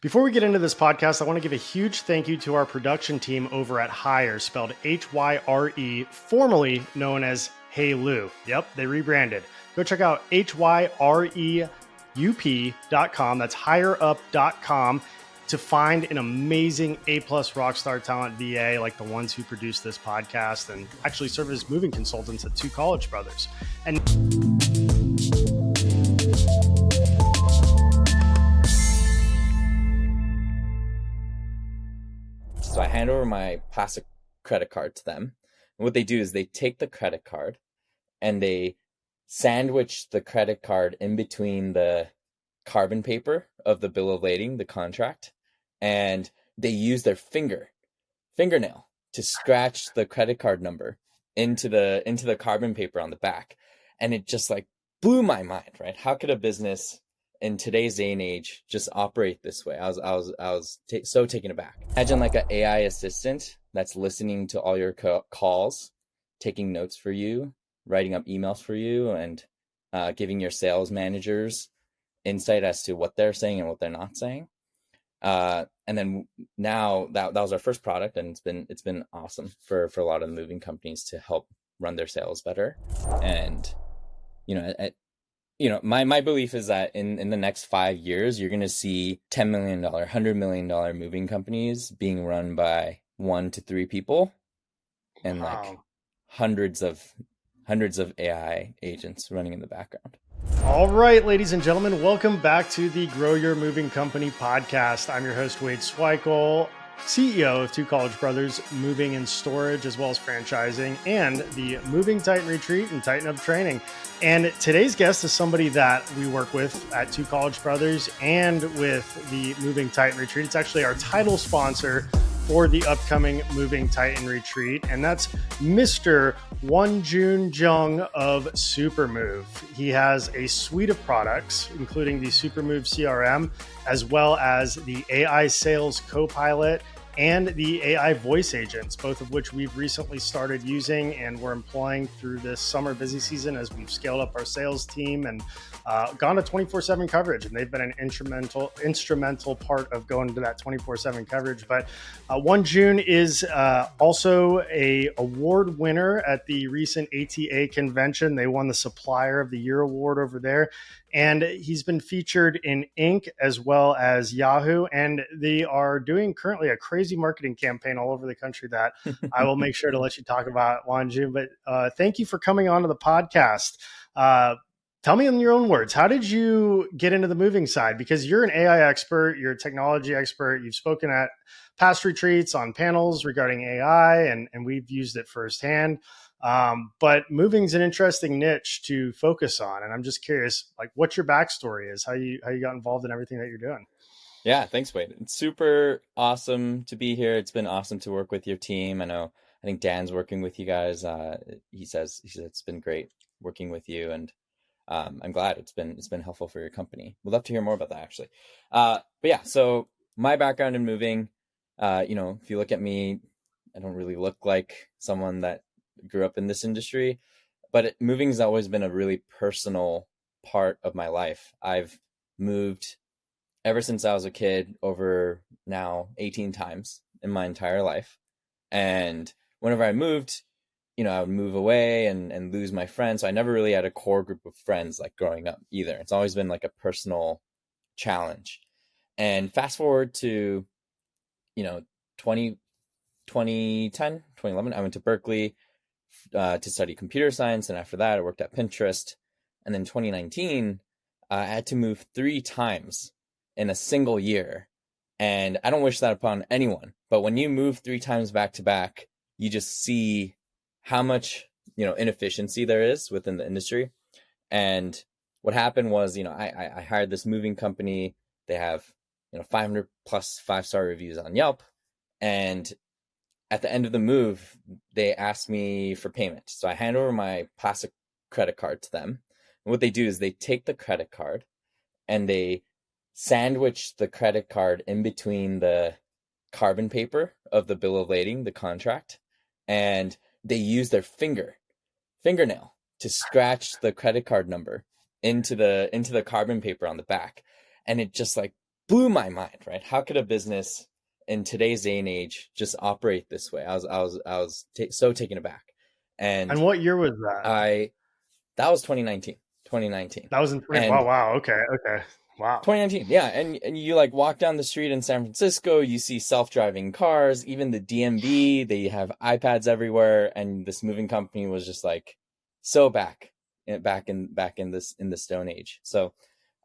Before we get into this podcast, I want to give a huge thank you to our production team over at Hyre, spelled Hyre, formerly known as Hey Lou. Yep, they rebranded. Go check out HYREUP.com. That's hireup.com to find an amazing A-plus rockstar talent VA like the ones who produce this podcast and actually serve as moving consultants at Two College Brothers. And so I hand over my plastic credit card to them. And what they do is they take the credit card and they sandwich the credit card in between the carbon paper of the bill of lading, the contract, and they use their fingernail to scratch the credit card number into the carbon paper on the back. And it just like blew my mind, right? How could a business in today's day and age just operate this way? I was so taken aback. Imagine like an AI assistant that's listening to all your calls, taking notes for you, writing up emails for you, and giving your sales managers insight as to what they're saying and what they're not saying. And then now that was our first product, and it's been awesome for a lot of the moving companies to help run their sales better. And my belief is that in the next 5 years, you're going to see $10 million, $100 million moving companies being run by 1 to 3 people, and like hundreds of AI agents running in the background. all right, ladies and gentlemen, welcome back to the Grow Your Moving Company podcast. I'm your host, Wade Sweikel, CEO of Two College Brothers Moving and Storage, as well as franchising, and the Moving Tighten Retreat and Tighten Up Training. And today's guest is somebody that we work with at Two College Brothers and with the Moving Tighten Retreat. It's actually our title sponsor for the upcoming Moving Tighten Retreat, and that's Mr. Wonjun Jeong of Supermove. He has a suite of products, including the Supermove CRM, as well as the AI Sales Copilot and the AI voice agents, both of which we've recently started using and we're employing through this summer busy season as we've scaled up our sales team and gone to 24/7 coverage. And they've been an instrumental part of going to that 24/7 coverage. But Wonjun is also a award winner at the recent ATA convention. They won the Supplier of the Year award over there. And he's been featured in Inc. as well as Yahoo. And they are doing currently a crazy marketing campaign all over the country that I will make sure to let you talk about, Wonjun. But thank you for coming on to the podcast. Tell me in your own words, how did you get into the moving side? Because you're an AI expert, you're a technology expert. You've spoken at past retreats on panels regarding AI, and we've used it firsthand. But moving's an interesting niche to focus on. And I'm just curious, like, what your backstory is, how you got involved in everything that you're doing. Yeah, thanks, Wade. It's super awesome to be here. It's been awesome to work with your team. I think Dan's working with you guys. He says it's been great working with you, and I'm glad it's been helpful for your company. We'd love to hear more about that, actually. But yeah, so my background in moving, if you look at me, I don't really look like someone that grew up in this industry, but moving has always been a really personal part of my life. I've moved ever since I was a kid, over now 18 times in my entire life. And whenever I moved, I would move away and lose my friends. So I never really had a core group of friends like growing up either. It's always been like a personal challenge. And fast forward to, 2010, 2011, I went to Berkeley to study computer science. And after that, I worked at Pinterest. And then 2019, I had to move 3 times in a single year. And I don't wish that upon anyone. But when you move 3 times back to back, you just see how much, inefficiency there is within the industry. And what happened was, I hired this moving company. They have, 500 plus 5-star reviews on Yelp. And at the end of the move, they asked me for payment. So I hand over my plastic credit card to them. And what they do is they take the credit card and they sandwich the credit card in between the carbon paper of the bill of lading, the contract, and they use their fingernail to scratch the credit card number into the carbon paper on the back. And it just like blew my mind, right? How could a business in today's day and age just operate this way? So taken aback. And And what year was that? I that was 2019. 2019. That was in 20. Wow, And wow. Okay, okay. Wow. 2019, yeah, and you like walk down the street in San Francisco, you see self-driving cars, even the DMV, they have iPads everywhere, and this moving company was just like so back in this Stone Age. So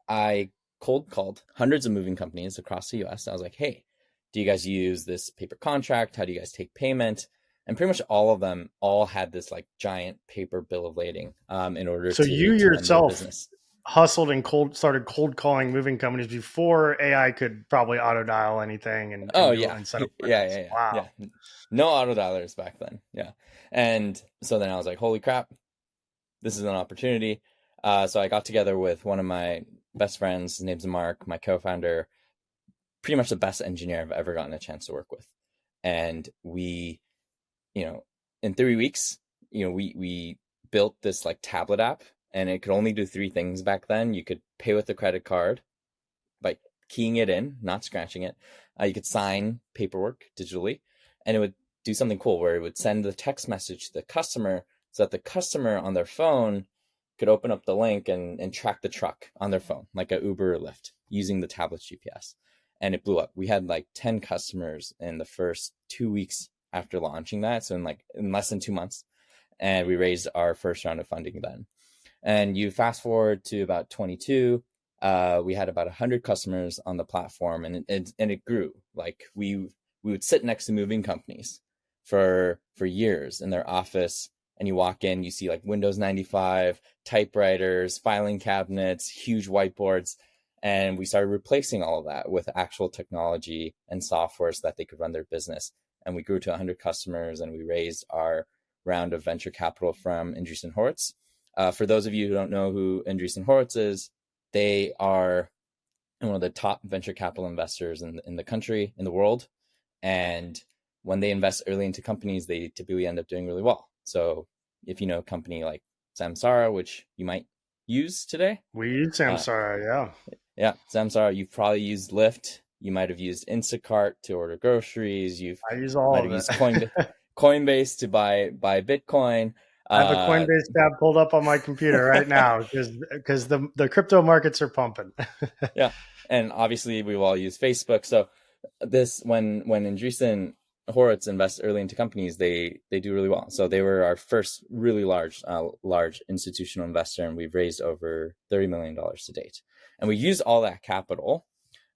I cold called hundreds of moving companies across the US. I was like, hey, do you guys use this paper contract? How do you guys take payment? And pretty much all of them all had this like giant paper bill of lading in order So you to run their yourself business. hustled and started cold calling moving companies before AI could probably auto dial anything Oh and do yeah, and set up yeah, appointments. yeah, yeah, Wow. yeah. No auto dialers back then. Yeah, and so then I was like, holy crap, this is an opportunity. So I got together with one of my best friends. His name's Mark, my co-founder, pretty much the best engineer I've ever gotten a chance to work with, and we, you know, in 3 weeks, we built this like tablet app, and it could only do three things back then. You could pay with a credit card by keying it in, not scratching it. You could sign paperwork digitally, and it would do something cool where it would send the text message to the customer so that the customer on their phone could open up the link and track the truck on their phone, like a Uber or Lyft, using the tablet's GPS. And it blew up. We had like 10 customers in the first 2 weeks after launching that. So in less than 2 months. And we raised our first round of funding then. And you fast forward to about 22, we had about 100 customers on the platform, and it grew. Like we would sit next to moving companies for years in their office, and you walk in, you see like Windows 95, typewriters, filing cabinets, huge whiteboards, and we started replacing all of that with actual technology and software so that they could run their business. And we grew to 100 customers, and we raised our round of venture capital from Andreessen Horowitz. For those of you who don't know who Andreessen Horowitz is, they are one of the top venture capital investors in the country, in the world. And when they invest early into companies, they typically end up doing really well. So if you know a company like Samsara, which you might use today. We use Samsara, yeah. Yeah, Samsara, you've probably used Lyft. You might have used Instacart to order groceries. I use Might all have of used it. Coinbase to buy Bitcoin. I have a Uh, Coinbase tab pulled up on my computer right now because the crypto markets are pumping. Yeah, and obviously we've all used Facebook. So this when Andreessen Horowitz invests early into companies, they do really well. So they were our first really large institutional investor, and we've raised over $30 million to date. And we use all that capital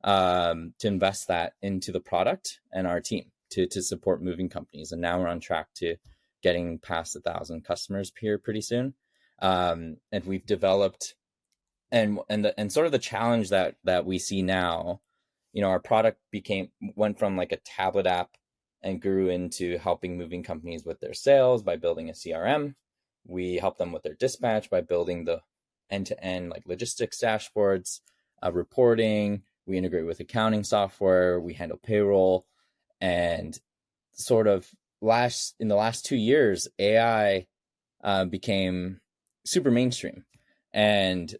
to invest that into the product and our team to support moving companies. And now we're on track to getting past 1,000 customers here pretty soon. And we've developed and sort of the challenge that we see now, our product went from like a tablet app and grew into helping moving companies with their sales by building a CRM. We help them with their dispatch by building the end-to-end like logistics dashboards, reporting. We integrate with accounting software. We handle payroll, and sort of in the last 2 years, AI became super mainstream, and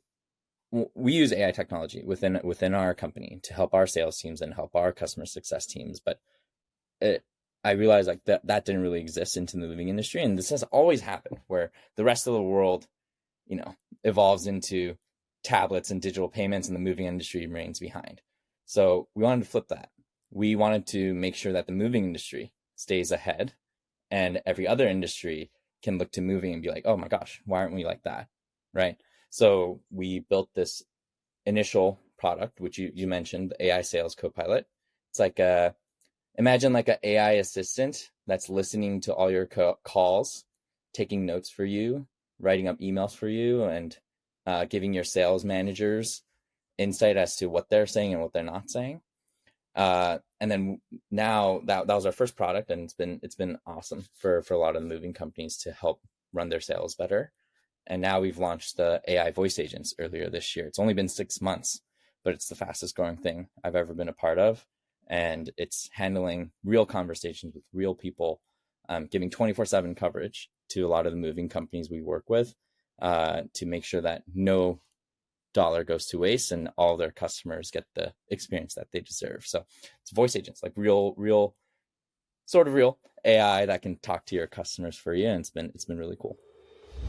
we use AI technology within our company to help our sales teams and help our customer success teams. But I realized like that didn't really exist into the moving industry, and this has always happened where the rest of the world, evolves into tablets and digital payments, and the moving industry remains behind. So we wanted to flip that. We wanted to make sure that the moving industry stays ahead, and every other industry can look to moving and be like, oh my gosh, why aren't we like that, right? So we built this initial product, which you mentioned, the AI Sales Copilot. It's like imagine like an AI assistant that's listening to all your calls, taking notes for you, writing up emails for you, and giving your sales managers insight as to what they're saying and what they're not saying. And then now that was our first product, and it's been awesome for a lot of the moving companies to help run their sales better. And now we've launched the AI voice agents earlier this year. It's only been 6 months, but it's the fastest growing thing I've ever been a part of. And it's handling real conversations with real people, giving 24/7 coverage to a lot of the moving companies we work with, to make sure that no dollar goes to waste and all their customers get the experience that they deserve. So it's voice agents, like real sort of real AI that can talk to your customers for you, and it's been really cool.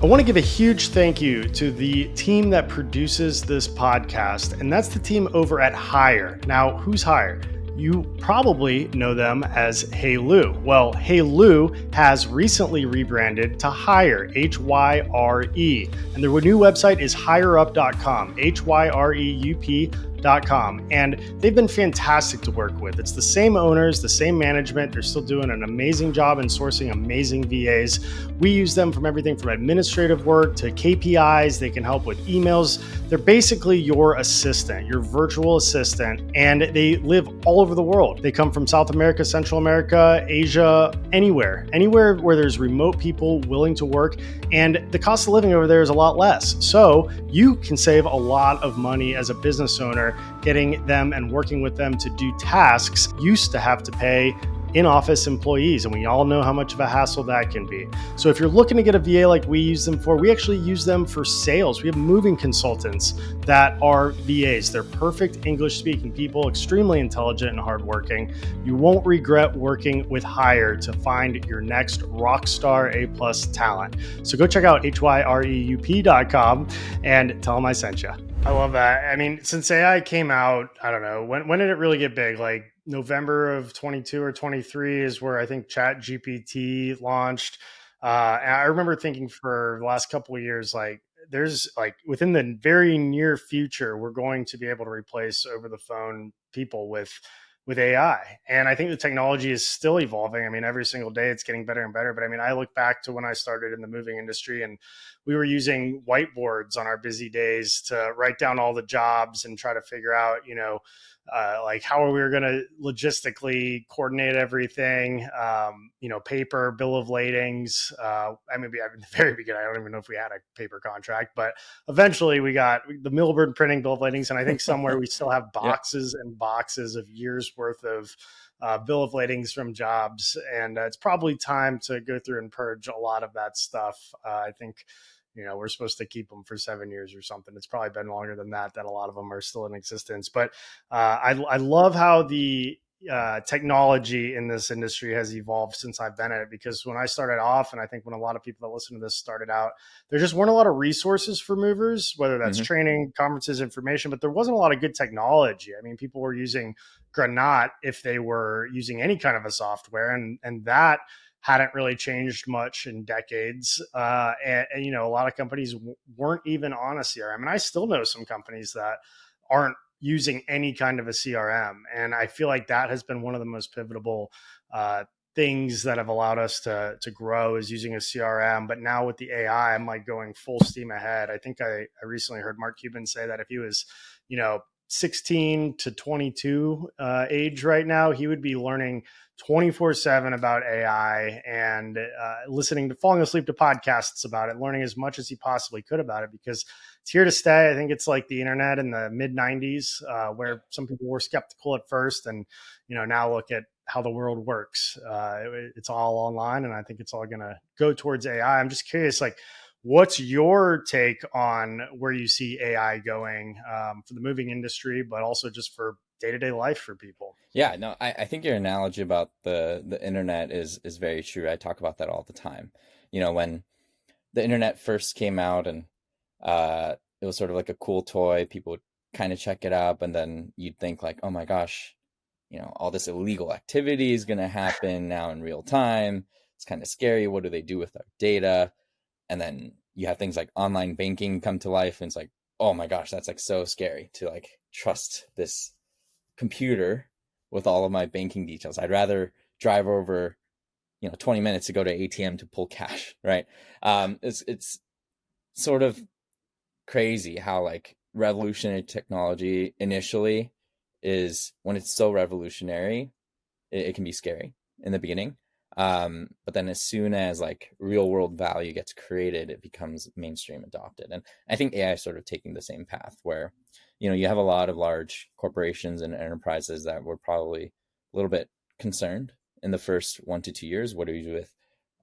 I want to give a huge thank you to the team that produces this podcast, and that's the team over at Hire. Now, who's Hire? You probably know them as Hey Lou. Well, Hey Lou has recently rebranded to Hire, Hyre, and their new website is hireup.com, HYREUP.com, and they've been fantastic to work with. It's the same owners, the same management. They're still doing an amazing job in sourcing amazing VAs. We use them from everything from administrative work to KPIs. They can help with emails. They're basically your assistant, your virtual assistant, and they live all over the world. They come from South America, Central America, Asia, anywhere where there's remote people willing to work, and the cost of living over there is a lot less. So you can save a lot of money as a business owner getting them and working with them to do tasks you used to have to pay in-office employees, and we all know how much of a hassle that can be. So if you're looking to get a VA like we use them for, we actually use them for sales. We have moving consultants that are VAs. They're perfect English-speaking people, extremely intelligent and hardworking. You won't regret working with Hire to find your next rock star A+ talent. So go check out HYREUP.com and tell them I sent you. I love that. I mean, since AI came out, I don't know, when did it really get big? Like November of 22 or 23 is where I think Chat GPT launched. And I remember thinking for the last couple of years, like there's like within the very near future, we're going to be able to replace over the phone people with AI. And I think the technology is still evolving. I mean, every single day it's getting better and better. But I mean, I look back to when I started in the moving industry and we were using whiteboards on our busy days to write down all the jobs and try to figure out, like how we were going to logistically coordinate everything, paper, bill of ladings. I mean, at the very beginning, I don't even know if we had a paper contract, but eventually we got the Milburn printing bill of ladings. And I think somewhere we still have boxes and boxes of years worth of bill of ladings from jobs. And it's probably time to go through and purge a lot of that stuff. I think we're supposed to keep them for 7 years or something. It's probably been longer than that a lot of them are still in existence. But I love how the technology in this industry has evolved since I've been in it, because when I started off, and I think when a lot of people that listen to this started out, there just weren't a lot of resources for movers, whether that's training, conferences, information, but there wasn't a lot of good technology. I mean, people were using Granat if they were using any kind of a software, and that hadn't really changed much in decades. And a lot of companies weren't even on a CRM. And I still know some companies that aren't using any kind of a CRM. And I feel like that has been one of the most pivotal things that have allowed us to grow, is using a CRM. But now with the AI, I'm like going full steam ahead. I think I recently heard Mark Cuban say that if he was, 16 to 22 age right now, he would be learning 24/7 about AI and falling asleep to podcasts about it, learning as much as he possibly could about it, because it's here to stay. I think it's like the internet in the mid 90s, where some people were skeptical at first, and now look at how the world works. It's all online, and I think it's all going to go towards AI. I'm just curious, like, what's your take on where you see AI going for the moving industry, but also just for day-to-day life for people? Yeah, no, I think your analogy about the internet is very true. I talk about that all the time. When the internet first came out, and it was sort of like a cool toy, people would kind of check it out, and then you'd think like, oh my gosh, all this illegal activity is going to happen now in real time. It's kind of scary. What do they do with our data? And then you have things like online banking come to life, and it's like, oh my gosh, that's like so scary to like trust this computer with all of my banking details. I'd rather drive over 20 minutes to go to ATM to pull cash, right? It's sort of crazy how like revolutionary technology initially is. When it's so revolutionary, it can be scary in the beginning, but then as soon as like real world value gets created, it becomes mainstream adopted. And I think AI is sort of taking the same path, where you have a lot of large corporations and enterprises that were probably a little bit concerned in the first 1 to 2 years. What do we do with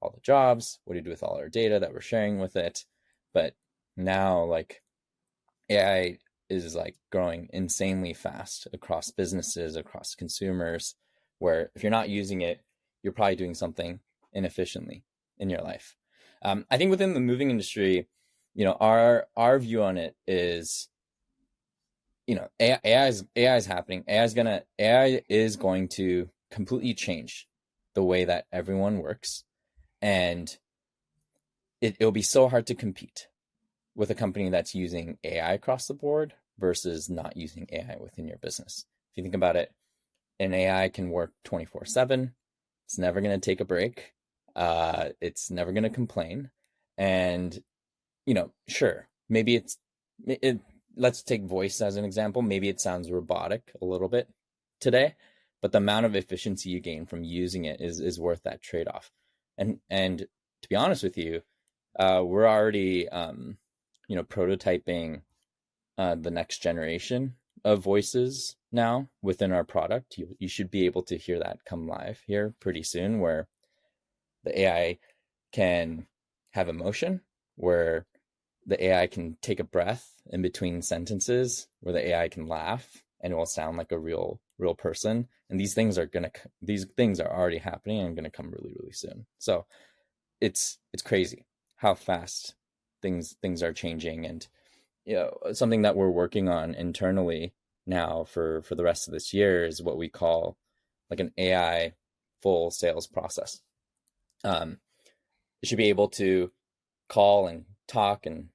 all the jobs? What do we do with all our data that we're sharing with it? But now, like, AI is like growing insanely fast across businesses, across consumers, where if you're not using it, you're probably doing something inefficiently in your life. I think within the moving industry, our view on it is, AI is happening. AI is going to completely change the way that everyone works, and it'll be so hard to compete with a company that's using AI across the board versus not using AI within your business. If you think about it, an AI can work 24/7. It's never going to take a break. It's never going to complain. And, sure, maybe it, let's take voice as an example. Maybe it sounds robotic a little bit today, but the amount of efficiency you gain from using it is worth that trade-off. And to be honest with you, we're already, prototyping the next generation of voices now within our product. You should be able to hear that come live here pretty soon, where the AI can have emotion, where the AI can take a breath in between sentences, where the AI can laugh and it will sound like a real person. And these things are already happening and going to come really, really soon. So it's crazy how fast things are changing. And something that we're working on internally now for the rest of this year is what we call like an AI full sales process. You should be able to call and talk and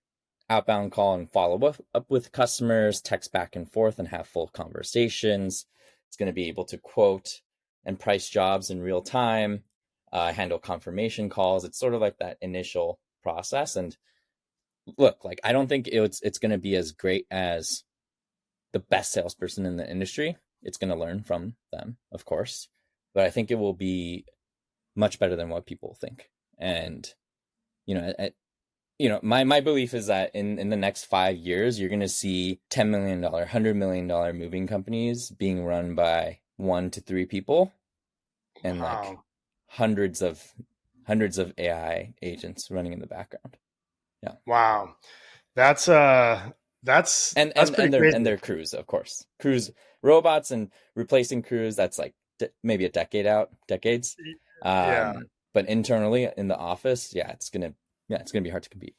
outbound call and follow up with customers, text back and forth, and have full conversations. It's going to be able to quote and price jobs in real time, handle confirmation calls. It's sort of like that initial process. And look, like, I don't think it's going to be as great as the best salesperson in the industry. It's going to learn from them, of course, but I think it will be much better than what people think. And my belief is that in the next 5 years, you're going to see $10 million, $100 million moving companies being run by 1 to 3 people, and like Wow. hundreds of AI agents running in the background. Yeah. Wow. That's and that's and pretty and their crazy. crews, of course, robots, and replacing crews. That's like maybe a decades. Yeah. But internally in the office, it's gonna be hard to compete.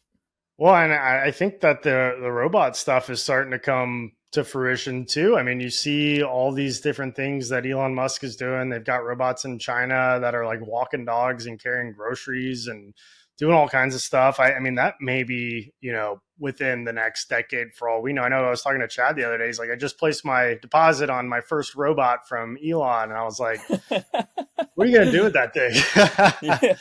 Well, and I think that the robot stuff is starting to come to fruition too. I mean, you see all these different things that Elon Musk is doing. They've got robots in China that are like walking dogs and carrying groceries and doing all kinds of stuff. I mean, that may be, within the next decade for all we know. I know I was talking to Chad the other day. He's like, I just placed my deposit on my first robot from Elon. And I was like, what are you going to do with that thing? Yeah.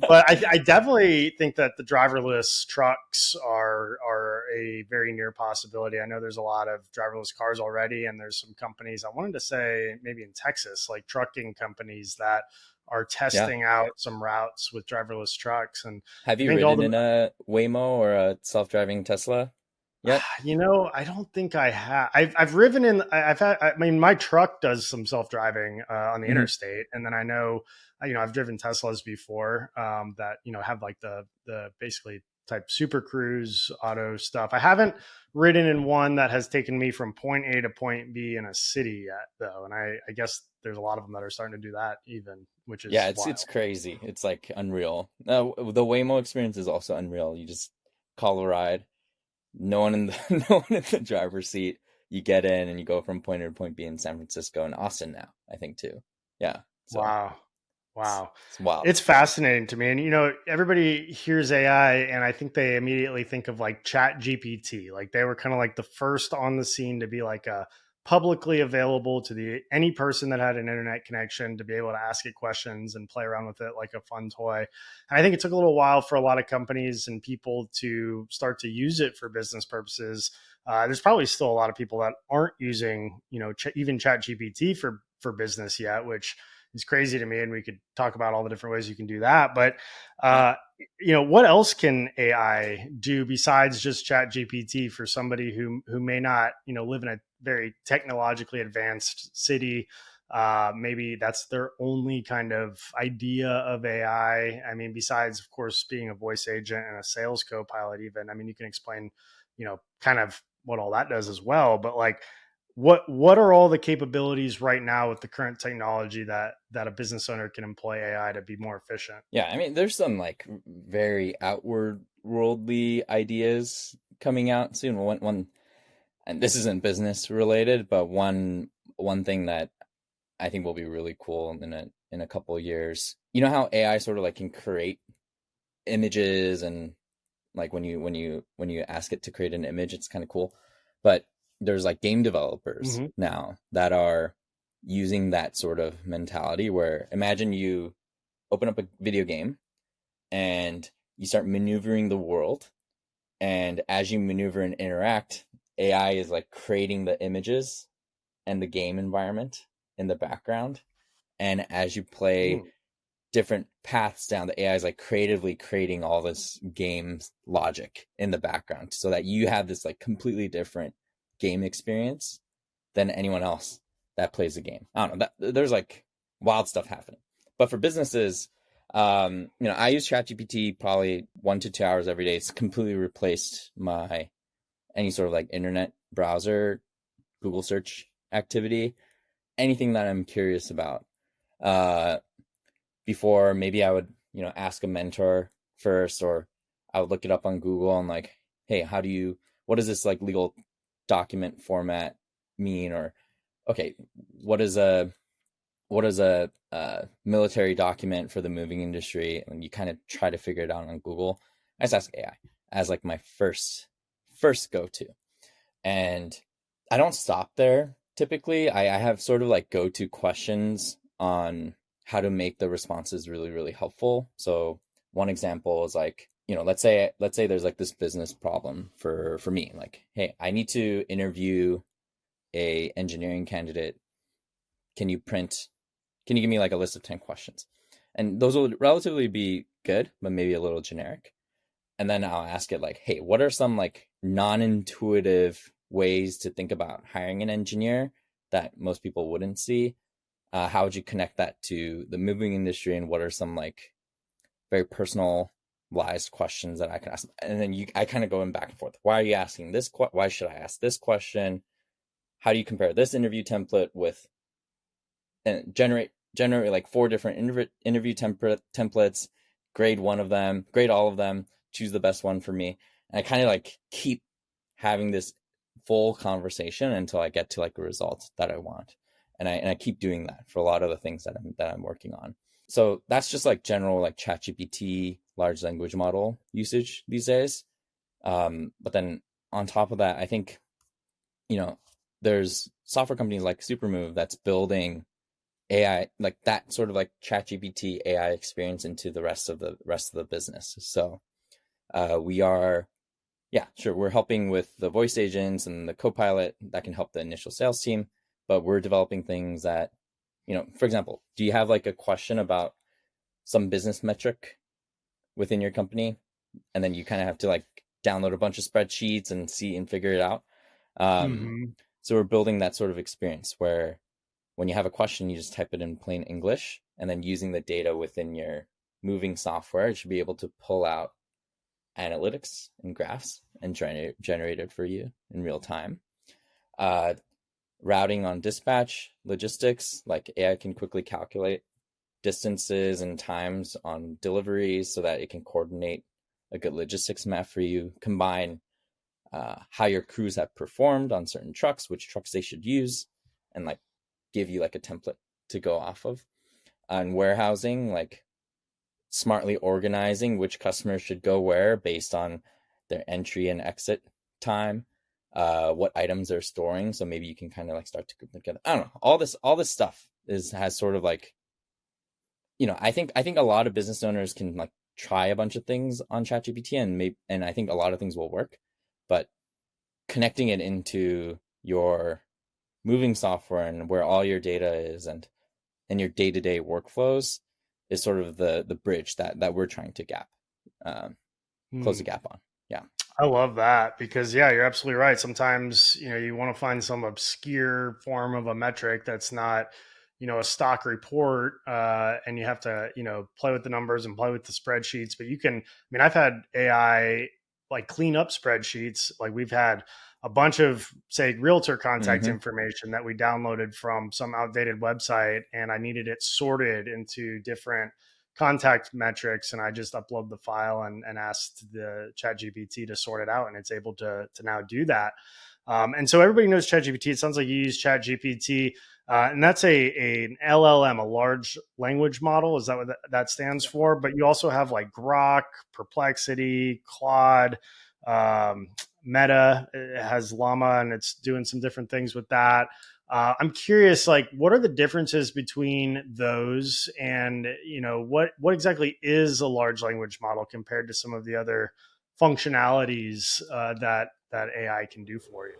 But I definitely think that the driverless trucks are a very near possibility. I know there's a lot of driverless cars already, and there's some companies, I wanted to say maybe in Texas, like trucking companies that are Yeah. testing out some routes with driverless trucks. And Have I you think all ridden the in a Waymo or a self-driving Tesla yet? I don't think I have. I've driven in. I've had. I mean, my truck does some self driving on the Hmm. interstate, and then I know, I've driven Teslas before that have like the basically type Super Cruise auto stuff. I haven't ridden in one that has taken me from point A to point B in a city yet, though, and I guess there's a lot of them that are starting to do that even, which Yeah, is it's wild. crazy. It's like unreal. The Waymo experience is also unreal. You just call a ride, no one in the no one in the driver's seat. You get in and you go from point A to point B in San Francisco and Austin now, I think too. Yeah, so Wow. Wow. it's wild. It's fascinating to me. And, everybody hears AI and I think they immediately think of like Chat GPT. Like they were kind of like the first on the scene to be like a publicly available to the any person that had an internet connection to be able to ask it questions and play around with it like a fun toy. And I think it took a little while for a lot of companies and people to start to use it for business purposes. There's probably still a lot of people that aren't using, even Chat GPT for business yet, which is crazy to me. And we could talk about all the different ways you can do that. But, Yeah. what else can AI do besides just Chat GPT for somebody who may not, live in a very technologically advanced city? Maybe that's their only kind of idea of AI. I mean, besides, of course, being a voice agent and a sales co-pilot, even, I mean, you can explain, kind of what all that does as well. But like, what are all the capabilities right now with the current technology that a business owner can employ AI to be more efficient? Yeah, I mean, there's some like very outward worldly ideas coming out soon. One, and this isn't business related, but one thing that I think will be really cool in a couple of years. You know how AI sort of like can create images, and like when you ask it to create an image, it's kind of cool. But there's like game developers Hmm. now that are using that sort of mentality where imagine you open up a video game and you start maneuvering the world, and as you maneuver and interact, AI is like creating the images and the game environment in the background, and as you play Mm. different paths down, the AI is like creatively creating all this game logic in the background so that you have this like completely different game experience than anyone else that plays the game. I don't know. There's like wild stuff happening. But for businesses, I use ChatGPT probably 1 to 2 hours every day. It's completely replaced my any sort of like internet browser, Google search activity, anything that I'm curious about. Uh, Before maybe I would, ask a mentor first, or I would look it up on Google and like, hey, what does this like legal document format mean? Or, okay, what is a military document for the moving industry? And you kind of try to figure it out on Google. I just ask AI as like my first go to. And I don't stop there typically. I have sort of like go to questions on how to make the responses really, really helpful. So one example is like, let's say there's like this business problem for me. Like, hey, I need to interview a engineering candidate. Can you print can you give me like a list of 10 questions? And those will relatively be good, but maybe a little generic. And then I'll ask it like, hey, what are some like non-intuitive ways to think about hiring an engineer that most people wouldn't see? How would you connect that to the moving industry? And what are some like very personalized questions that I can ask? And then I kind of go in back and forth. Why are you asking this? Why should I ask this question? How do you compare this interview template with, and generate like 4 different interview templates, grade one of them, grade all of them, choose the best one for me. And I kind of like keep having this full conversation until I get to like a result that I want. And I keep doing that for a lot of the things that I'm working on. So that's just like general like ChatGPT large language model usage these days. But then on top of that, I think, you know, there's software companies like Supermove that's building AI, like that sort of like ChatGPT AI experience into the rest of the business. So we are, yeah, sure, we're helping with the voice agents and the copilot that can help the initial sales team, but we're developing things that, for example, do you have like a question about some business metric within your company, and then you kind of have to like download a bunch of spreadsheets and see and figure it out. Um, Hmm. so we're building that sort of experience where when you have a question, you just type it in plain English, and then using the data within your moving software, it should be able to pull out analytics and graphs and generate it for you in real time. Uh, Routing on dispatch, logistics, like AI can quickly calculate distances and times on deliveries so that it can coordinate a good logistics map for you, combine how your crews have performed on certain trucks, which trucks they should use, and like give you like a template to go off of. On warehousing, like smartly organizing which customers should go where based on their entry and exit time, what items they're storing. So maybe you can kind of like start to group them together. I don't know. All this stuff has sort of like, I think a lot of business owners can like try a bunch of things on ChatGPT, and I think a lot of things will work, but connecting it into your moving software and where all your data is, and your day-to-day workflows is sort of the bridge that we're trying to um, close the gap on. Yeah. I love that because yeah, you're absolutely right. Sometimes, you want to find some obscure form of a metric that's not, a stock report, and you have to, play with the numbers and play with the spreadsheets. But I've had AI like clean up spreadsheets. Like we've had a bunch of, say, realtor contact Mm-hmm. information that we downloaded from some outdated website, and I needed it sorted into different contact metrics, and I just upload the file and asked the chat GPT to sort it out, and it's able to now do that. And so everybody knows ChatGPT. It sounds like you use ChatGPT, and that's an LLM, a large language model. Is that what that stands for? But you also have like Grok, Perplexity, Claude, um, Meta. It has Llama, and it's doing some different things with that. I'm curious, like, what are the differences between those, and what exactly is a large language model compared to some of the other functionalities that AI can do for you?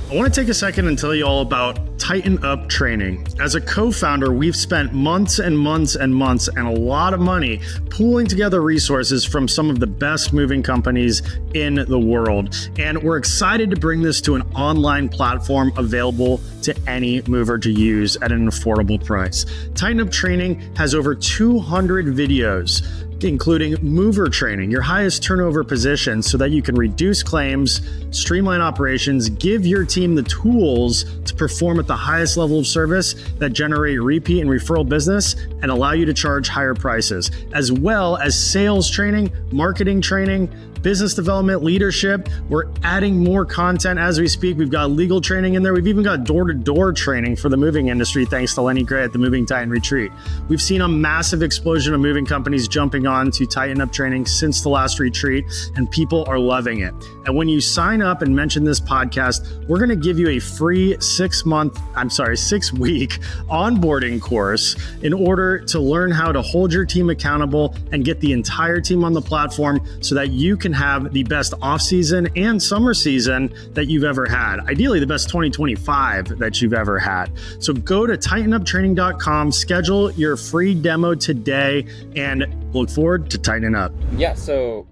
I want to take a second and tell you all about Tighten Up Training. As a co-founder, we've spent months and months and months and a lot of money pooling together resources from some of the best moving companies in the world. And we're excited to bring this to an online platform available to any mover to use at an affordable price. Tighten Up Training has over 200 videos, including mover training, your highest turnover position, so that you can reduce claims, streamline operations, give your team the tools to perform at the highest level of service that generate repeat and referral business and allow you to charge higher prices, as well as sales training, marketing training, business development, leadership. We're adding more content as we speak. We've got legal training in there. We've even got door-to-door training for the moving industry, thanks to Lenny Gray at the Moving Titan Retreat. We've seen a massive explosion of moving companies jumping on to Tighten Up Training since the last retreat, and people are loving it. And when you sign up and mention this podcast, we're going to give you a free 6-week onboarding course in order to learn how to hold your team accountable and get the entire team on the platform so that you can have the best off-season and summer season that you've ever had. Ideally, the best 2025 that you've ever had. So go to tightenuptraining.com, schedule your free demo today, and look forward to tightening up. Yeah, so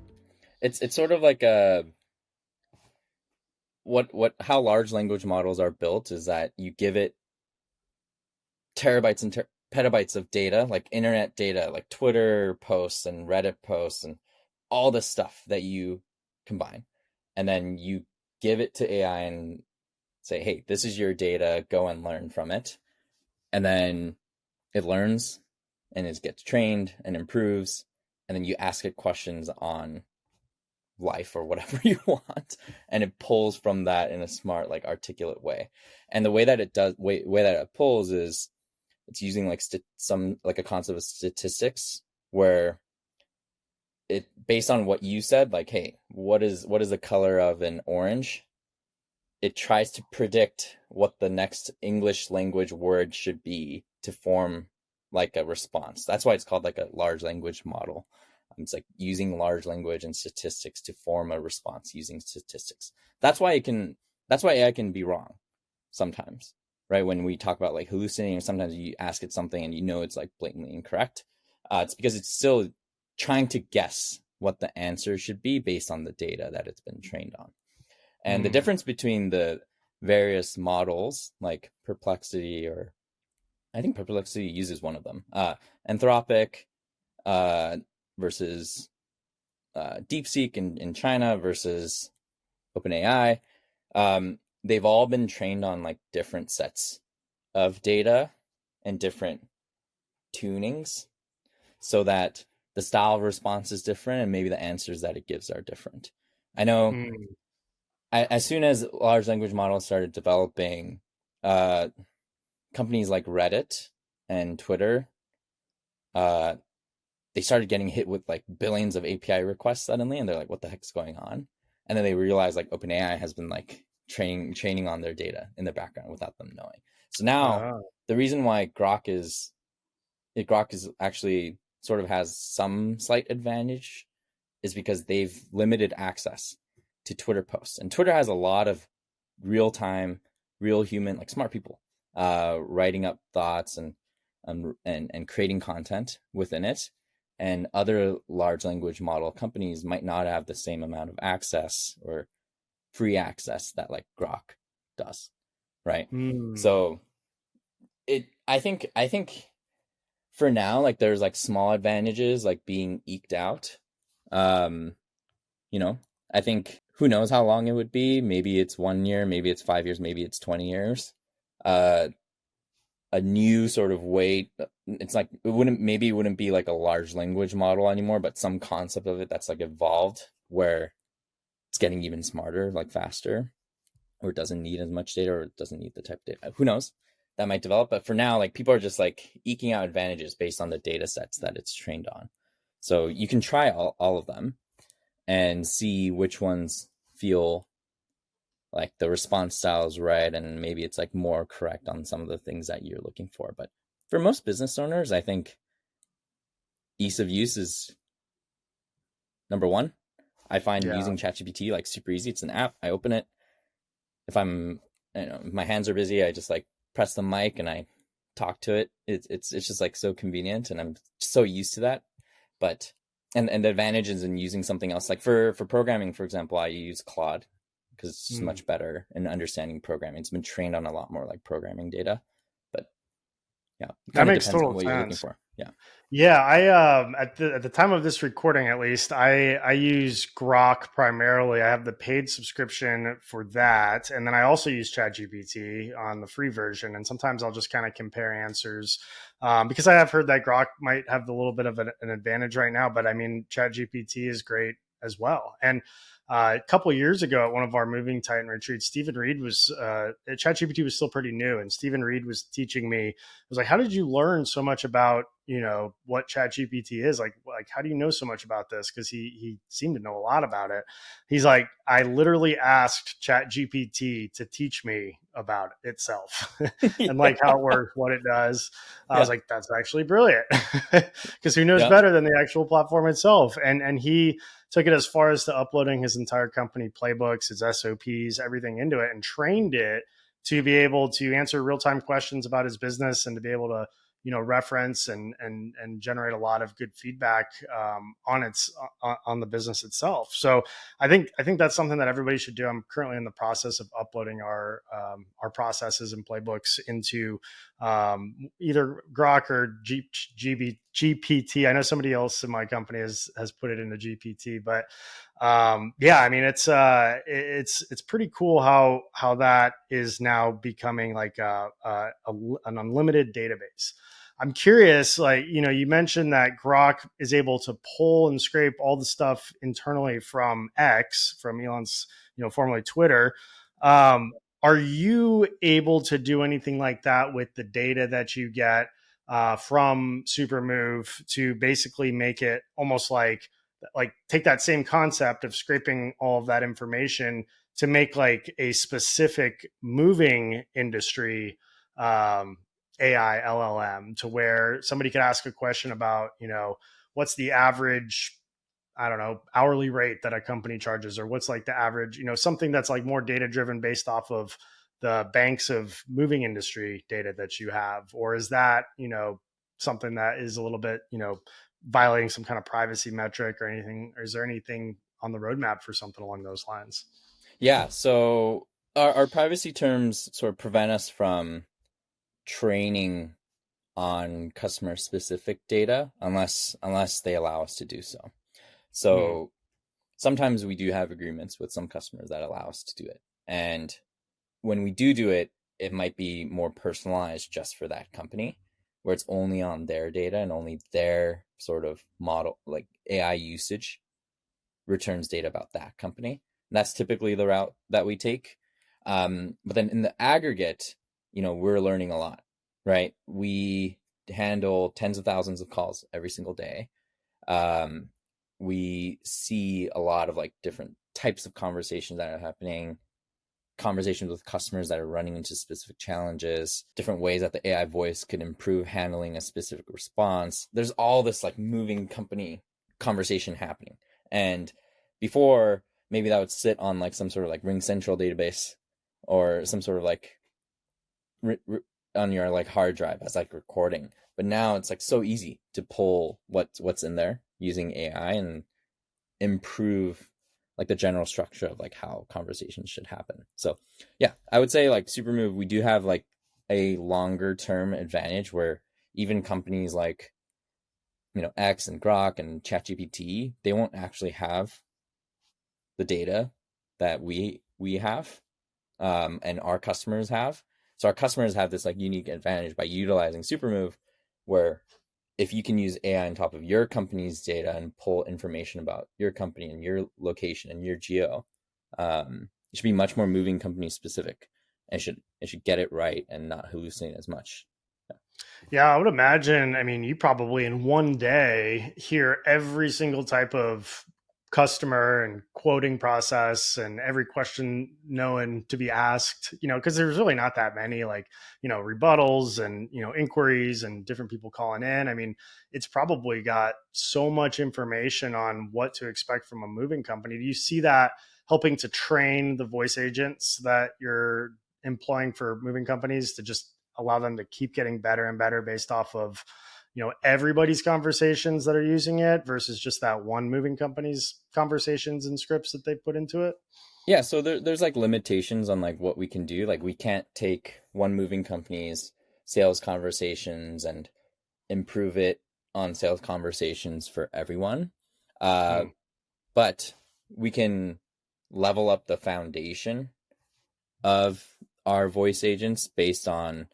it's sort of like a how large language models are built is that you give it terabytes and petabytes of data, like internet data, like Twitter posts and Reddit posts and all the stuff that you combine. And then you give it to AI and say, hey, this is your data, go and learn from it. And then it learns and it gets trained and improves. And then you ask it questions on life or whatever you want, and it pulls from that in a smart, like articulate way. And the way that it does, way that it pulls is it's using like a concept of statistics where it, based on what you said, like, hey, what is the color of an orange? It tries to predict what the next English language word should be to form like a response. That's why it's called like a large language model. It's like using large language and statistics to form a response using statistics. That's why AI can be wrong sometimes, right? When we talk about like hallucinating, sometimes you ask it something and it's like blatantly incorrect. It's because it's still trying to guess what the answer should be based on the data that it's been trained on. And the difference between the various models, like Perplexity, or I think Perplexity uses one of them, Anthropic versus DeepSeek in China versus OpenAI, they've all been trained on like different sets of data and different tunings so that the style of response is different and maybe the answers that it gives are different. I know as soon as large language models started developing, companies like Reddit and Twitter, they started getting hit with like billions of API requests suddenly, and they're like, what the heck is going on? And then they realized like OpenAI has been like training on their data in the background without them knowing. So now the reason why Grok is actually sort of has some slight advantage is because they've limited access to Twitter posts. And Twitter has a lot of real-time, real human, like smart people writing up thoughts and creating content within it. And other large language model companies might not have the same amount of access or free access that like Grok does, right? So I think for now, like there's like small advantages like being eked out. I think who knows how long it would be? Maybe it's 1 year, maybe it's 5 years, maybe it's 20 years. Uh, a new sort of way. It's like it wouldn't be like a large language model anymore, but some concept of it that's like evolved where it's getting even smarter, like faster, or it doesn't need as much data, or it doesn't need the type of data. Who knows? That might develop, but for now, like people are just like eking out advantages based on the data sets that it's trained on. So you can try all of them and see which ones feel like the response style is right, and maybe it's like more correct on some of the things that you're looking for. But for most business owners, I think ease of use is number one. I find Yeah. using ChatGPT like super easy. It's an app. I open it. If I'm, if my hands are busy, I just like press the mic and I talk to it. It's just like so convenient, and I'm so used to that. But and the advantages in using something else, like for programming, for example, I use Claude because it's just much better in understanding programming. It's been trained on a lot more like programming data. But yeah, it That kind of makes depends on total what you're looking sense. for. Yeah. Yeah, I at the time of this recording, at least, I use Grok primarily. I have the paid subscription for that, and then I also use ChatGPT on the free version. And sometimes I'll just kind of compare answers, because I have heard that Grok might have a little bit of an advantage right now. But I mean, ChatGPT is great as well. And a couple of years ago at one of our Moving Titan retreats, Stephen Reed was ChatGPT was still pretty new, and Stephen Reed was teaching me. I was like, "How did you learn so much about what ChatGPT is? Like how do you know so much about this?" Because he seemed to know a lot about it. He's like, "I literally asked ChatGPT to teach me about itself and like how it works, what it does." I was Yeah. like, "That's actually brilliant," because who knows Yeah. better than the actual platform itself? And he took it as far as to uploading his entire company playbooks, his SOPs, everything into it, and trained it to be able to answer real-time questions about his business and to be able to reference and generate a lot of good feedback on the business itself. So I think that's something that everybody should do. I'm currently in the process of uploading our processes and playbooks into either Grok or GPT. I know somebody else in my company has put it into GPT, but yeah, I mean it's pretty cool how that is now becoming like an unlimited database. I'm curious, like, you mentioned that Grok is able to pull and scrape all the stuff internally from X, from Elon's, formerly Twitter. Are you able to do anything like that with the data that you get from Supermove to basically make it almost like take that same concept of scraping all of that information to make like a specific moving industry AI LLM, to where somebody could ask a question about, what's the average, I don't know, hourly rate that a company charges, or what's like the average, something that's like more data driven based off of the banks of moving industry data that you have? Or is that, something that is a little bit, violating some kind of privacy metric or anything? Or is there anything on the roadmap for something along those lines? Yeah. So our privacy terms sort of prevent us from training on customer specific data unless they allow us to do so. Hmm. So sometimes we do have agreements with some customers that allow us to do it. And when we do it, it might be more personalized just for that company, where it's only on their data and only their sort of model, like AI usage returns data about that company. And that's typically the route that we take. But then in the aggregate, we're learning a lot, right? We handle tens of thousands of calls every single day. Um, we see a lot of like different types of conversations that are happening, conversations with customers that are running into specific challenges, different ways that the AI voice could improve handling a specific response. There's all this like moving company conversation happening. And before, maybe that would sit on like some sort of like Ring Central database or some sort of like on your like hard drive as like recording. But now it's like so easy to pull what's in there using AI and improve like the general structure of like how conversations should happen. So yeah, I would say like Supermove, we do have like a longer term advantage where even companies like X and Grok and ChatGPT, they won't actually have the data that we have, and our customers have. So our customers have this like unique advantage by utilizing Supermove, where if you can use AI on top of your company's data and pull information about your company and your location and your geo, it should be much more moving company specific. And it should get it right and not hallucinate as much. Yeah, I would imagine. I mean, you probably in one day hear every single type of customer and quoting process and every question known to be asked, because there's really not that many like, rebuttals and, inquiries and different people calling in. I mean, it's probably got so much information on what to expect from a moving company. Do you see that helping to train the voice agents that you're employing for moving companies to just allow them to keep getting better and better based off of everybody's conversations that are using it versus just that one moving company's conversations and scripts that they put into it? Yeah, so there's like limitations on like what we can do. Like we can't take one moving company's sales conversations and improve it on sales conversations for everyone. Uh, Hmm. but we can level up the foundation of our voice agents based on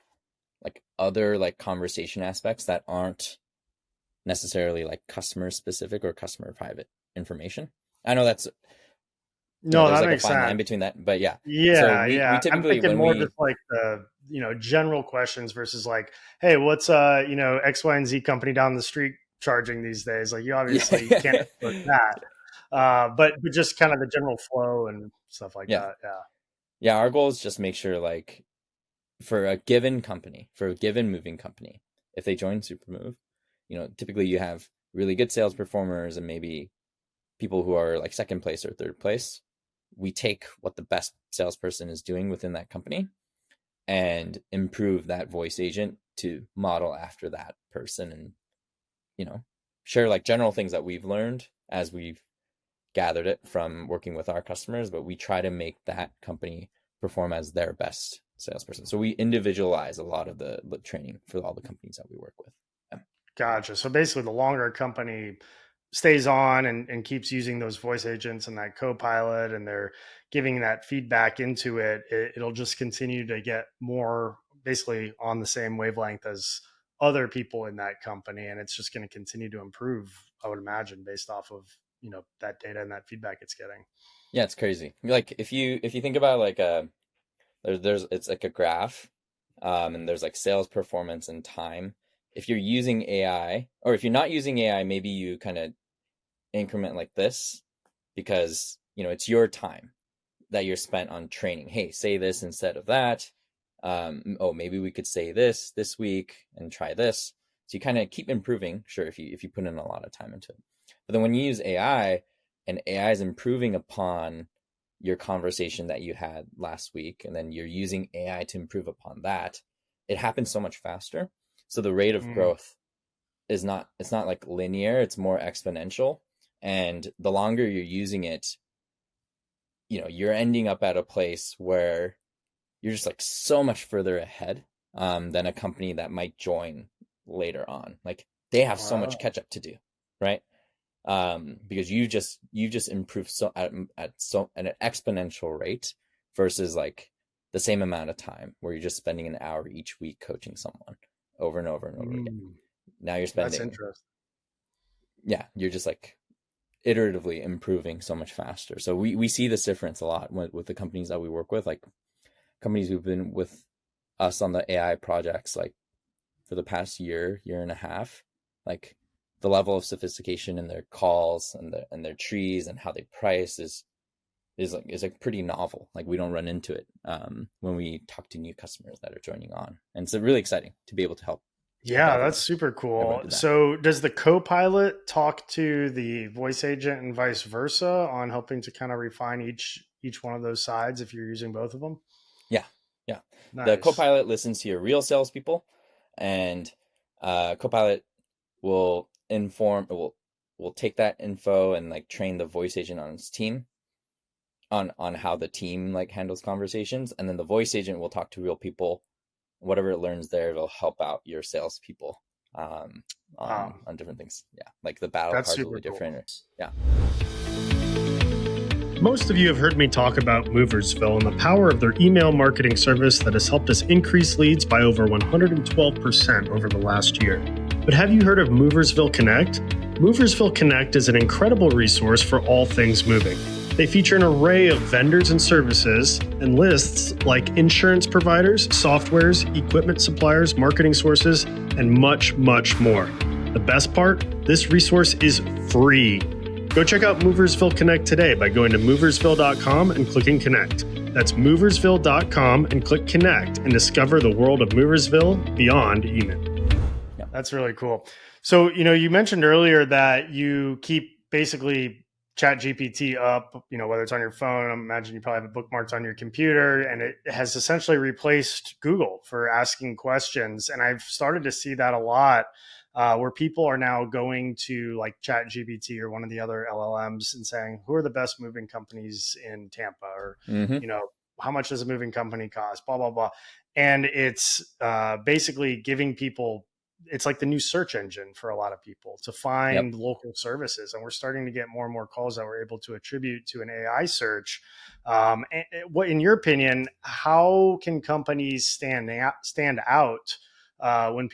like other like conversation aspects that aren't necessarily like customer specific or customer private information. I know that's, No, there's that like a makes fine sense. line between that, but yeah. So Yeah, we yeah. I'm typically thinking when more just we like the, general questions versus like, hey, what's X, Y, and Z company down the street charging these days? Like you obviously can't yeah put that. But just kind of the general flow and stuff like yeah that. Yeah. yeah, our goal is just make sure like for a given company, for a given moving company, if they join Supermove, typically you have really good sales performers and maybe people who are like second place or third place. We take what the best salesperson is doing within that company and improve that voice agent to model after that person, and share like general things that we've learned as we've gathered it from working with our customers, but we try to make that company perform as their best salesperson. So we individualize a lot of the training for all the companies that we work with. Yeah. Gotcha. So basically, the longer a company stays on and keeps using those voice agents and that co-pilot and they're giving that feedback into it'll just continue to get more basically on the same wavelength as other people in that company. And it's just going to continue to improve, I would imagine, based off of, that data and that feedback it's getting. Yeah, it's crazy. Like if you think about like there's it's like a graph, and there's like sales performance and time. If you're using AI, or if you're not using AI, maybe you kind of increment like this, because it's your time that you're spent on training. Hey, say this instead of that. Oh, maybe we could say this week and try this. So you kind of keep improving. Sure, if you put in a lot of time into it. But then when you use AI, and AI is improving upon your conversation that you had last week, and then you're using AI to improve upon that, it happens so much faster. So the rate of Mm. growth it's not like linear, it's more exponential. And the longer you're using it, you're ending up at a place where you're just like so much further ahead, than a company that might join later on. Like they have so much Wow. catch up to do, right? Because you just improved so at an exponential rate versus like the same amount of time where you're just spending an hour each week coaching someone over and over and over again. Mm. Now you're That's spending, interesting. yeah, you're just like iteratively improving so much faster. So we see this difference a lot with the companies that we work with, like companies who've been with us on the AI projects like for the past year and a half. Like the level of sophistication in their calls and their trees and how they price is like pretty novel. Like we don't run into it, when we talk to new customers that are joining on, and it's really exciting to be able to help Yeah, that's everyone super everyone cool. do that. So, does the co-pilot talk to the voice agent and vice versa on helping to kind of refine each one of those sides if you're using both of them? Yeah, yeah. The Nice. Copilot listens to your real salespeople, and Copilot will inform will take that info and like train the voice agent on its team on how the team like handles conversations, and then the voice agent will talk to real people. Whatever it learns there, it'll help out your salespeople, Wow, on different things. Yeah, like the battle that's cards will super be cool. different. Yeah. Most of you have heard me talk about Moversville and the power of their email marketing service that has helped us increase leads by over 112% over the last year. But have you heard of Moversville Connect? Moversville Connect is an incredible resource for all things moving. They feature an array of vendors and services and lists like insurance providers, softwares, equipment suppliers, marketing sources, and much, much more. The best part? This resource is free. Go check out Moversville Connect today by going to moversville.com and clicking Connect. That's moversville.com and click Connect and discover the world of Moversville beyond email. Yeah, that's really cool. So, you mentioned earlier that you keep basically Chat GPT up, whether it's on your phone. I imagine you probably have it bookmarked on your computer, and it has essentially replaced Google for asking questions. And I've started to see that a lot. Where people are now going to like Chat GPT or one of the other LLMs and saying, who are the best moving companies in Tampa? Or, how much does a moving company cost? Blah, blah, blah. And it's basically giving people, it's like the new search engine for a lot of people to find local services. And we're starting to get more and more calls that we're able to attribute to an AI search. What, in your opinion, how can companies stand out when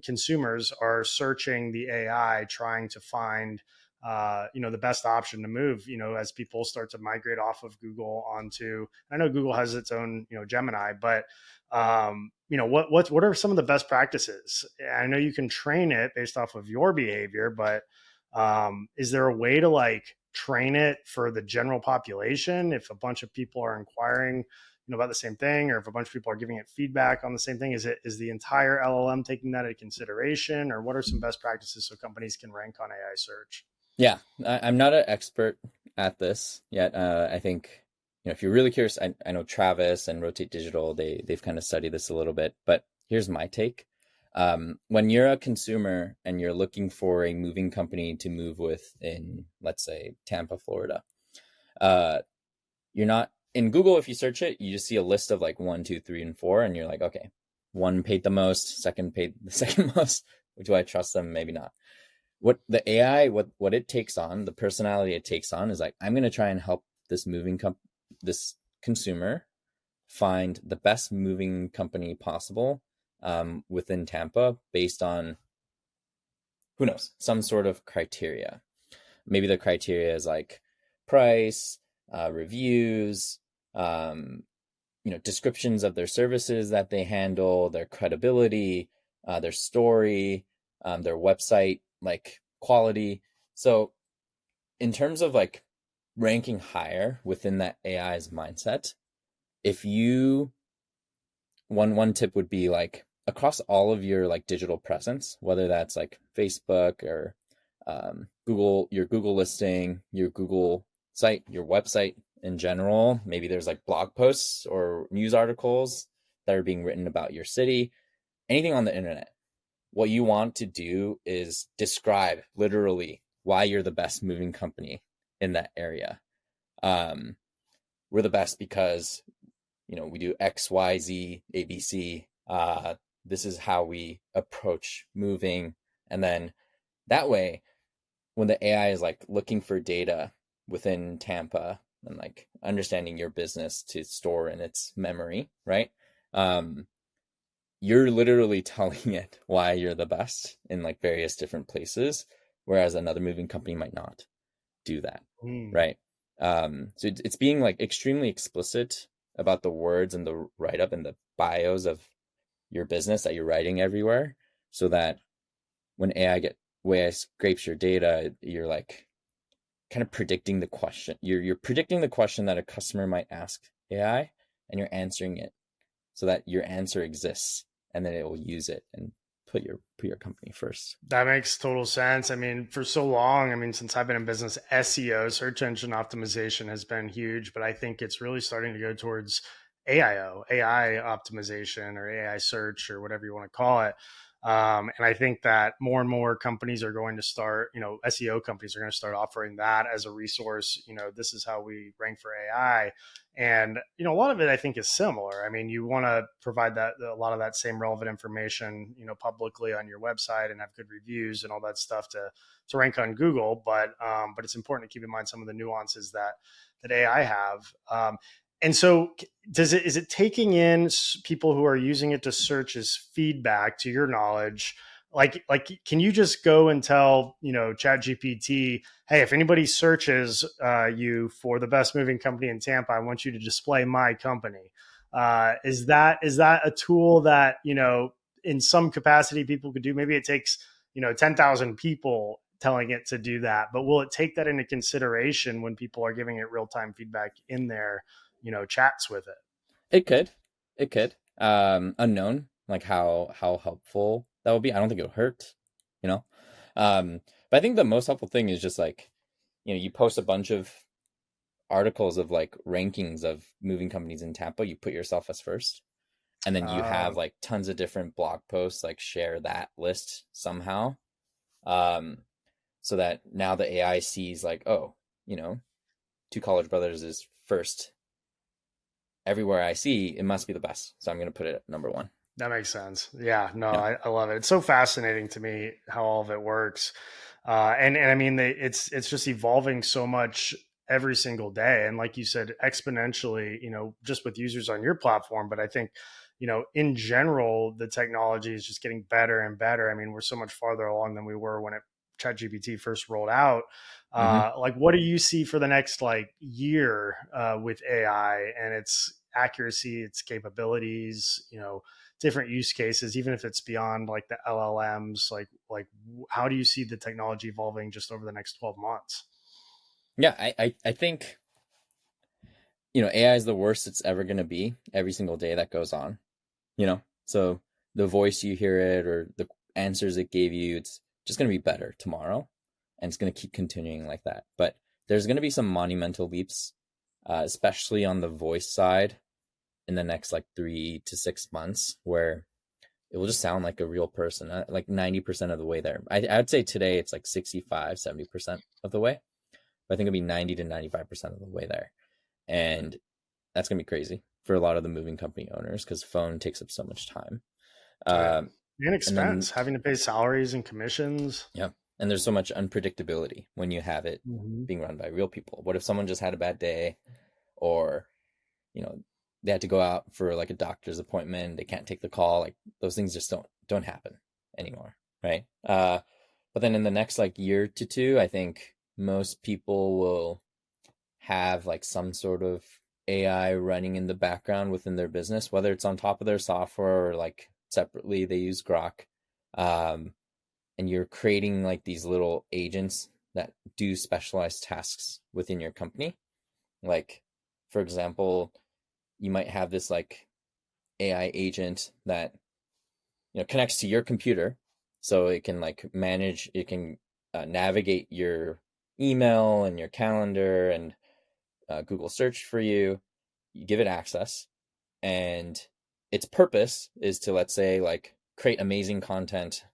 consumers are searching the AI, trying to find, the best option to move, as people start to migrate off of Google onto, I know Google has its own, Gemini, but, what are some of the best practices? I know you can train it based off of your behavior, but, is there a way to train it for the general population? If a bunch of people are inquiring, about the same thing, or if a bunch of people are giving it feedback on the same thing, is the entire LLM taking that into consideration, or what are some best practices so companies can rank on AI search? Yeah, I'm not an expert at this yet. I think, if you're really curious, I know Travis and Rotate Digital, they've kind of studied this a little bit, but here's my take. When you're a consumer and you're looking for a moving company to move with in, let's say, Tampa, Florida, you're not in Google. If you search it, you just see a list of like 1, 2, 3, and 4, and you're like, okay, one paid the most, second paid the second most. Do I trust them? Maybe not. What the AI, what it takes on, the personality it takes on, is like, I'm going to try and help this this consumer find the best moving company possible within Tampa based on, who knows, some sort of criteria. Maybe the criteria is like price, reviews, descriptions of their services that they handle, their credibility, their story, their website quality. So in terms of ranking higher within that AI's mindset, if you one tip would be across all of your digital presence, whether that's Facebook or Google, your Google listing, your Google site, your website in general, maybe there's blog posts or news articles that are being written about your city, anything on the internet. What you want to do is describe literally why you're the best moving company in that area. We're the best because, we do X, Y, Z, ABC. This is how we approach moving. And then that way, when the AI is looking for data within Tampa and understanding your business to store in its memory, right? You're literally telling it why you're the best in various different places, whereas another moving company might not do that, right? So it's being extremely explicit about the words and the write-up and the bios of your business that you're writing everywhere, so that when AI scrapes your data, you're kind of predicting the question. You're predicting the question that a customer might ask AI, and you're answering it so that your answer exists, and then it will use it and put your company first. That makes total sense. I mean, for so long, since I've been in business, SEO, search engine optimization, has been huge, but I think it's really starting to go towards AIO, AI optimization, or AI search, or whatever you want to call it. And I think that more and more companies are going to start, SEO companies are going to start offering that as a resource. This is how we rank for AI. And, a lot of it I think is similar. I mean, you want to provide that a lot of that same relevant information, publicly on your website and have good reviews and all that stuff to rank on Google. But it's important to keep in mind some of the nuances that AI have. And so is it taking in people who are using it to search as feedback, to your knowledge? Like can you just go and tell chat gpt, hey, if anybody searches you for the best moving company in Tampa, I want you to display my company? Is that a tool that in some capacity people could do? Maybe it takes 10,000 people telling it to do that, but will it take that into consideration when people are giving it real-time feedback in their chats with it? It could unknown, like how helpful that would be. I don't think it would hurt, you know. But I think the most helpful thing is just like, you post a bunch of articles of like rankings of moving companies in Tampa, you put yourself as first, and then you have like tons of different blog posts, like share that list somehow, um so that now the AI sees like, oh, Two College Brothers is first everywhere I see, it must be the best. So I'm going to put it at number one. That makes sense. Yeah, no, Yeah. I love it. It's so fascinating to me how all of it works, and I mean, it's just evolving so much every single day, and like you said, exponentially. Just with users on your platform, but I think in general, the technology is just getting better and better. I mean, we're so much farther along than we were when ChatGPT first rolled out. Hmm. Like, what do you see for the next like year with AI and its accuracy, its capabilities? Different use cases, even if it's beyond like the LLMs. Like how do you see the technology evolving just over the next 12 months? Yeah, I think, AI is the worst it's ever going to be every single day that goes on, So the voice you hear it or the answers it gave you, it's just going to be better tomorrow. And it's going to keep continuing like that. But there's going to be some monumental leaps, especially on the voice side in the next like 3 to 6 months, where it will just sound like a real person, like 90% of the way there. I'd say today it's like 65, 70% of the way. But I think it'll be 90 to 95% of the way there. And that's going to be crazy for a lot of the moving company owners because phone takes up so much time. Oh yeah, Um, and and then, expense, having to pay salaries and commissions. yeah, and there's so much unpredictability when you have it Mm-hmm. being run by real people. What if someone just had a bad day, or, you know, they had to go out for like a doctor's appointment, they can't take the call? Like those things just don't happen anymore, right? But then in the next like year to two, I think most people will have like some sort of AI running in the background within their business, whether it's on top of their software or like separately they use Grok. Um, and you're creating like these little agents that do specialized tasks within your company. Like, for example, you might have this like AI agent that connects to your computer, so it can like manage, it can navigate your email and your calendar and Google search for you. You give it access, and its purpose is to, let's say, like create amazing content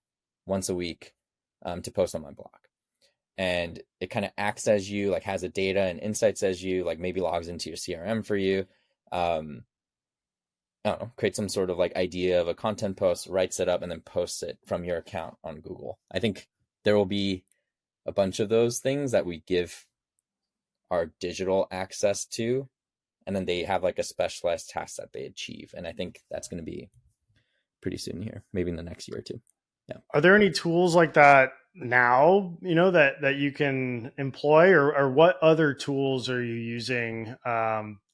once a week, to post on my blog. And it kind of acts as you, like has a data and insights as you, like maybe logs into your CRM for you. Um, I don't know, create some sort of like idea of a content post, writes it up, and then posts it from your account on Google. I think there will be a bunch of those things that we give our digital access to, and then they have like a specialized task that they achieve. And I think that's going to be pretty soon here, maybe in the next year or two. Yeah. Are there any tools like that now, that you can employ, or what other tools are you using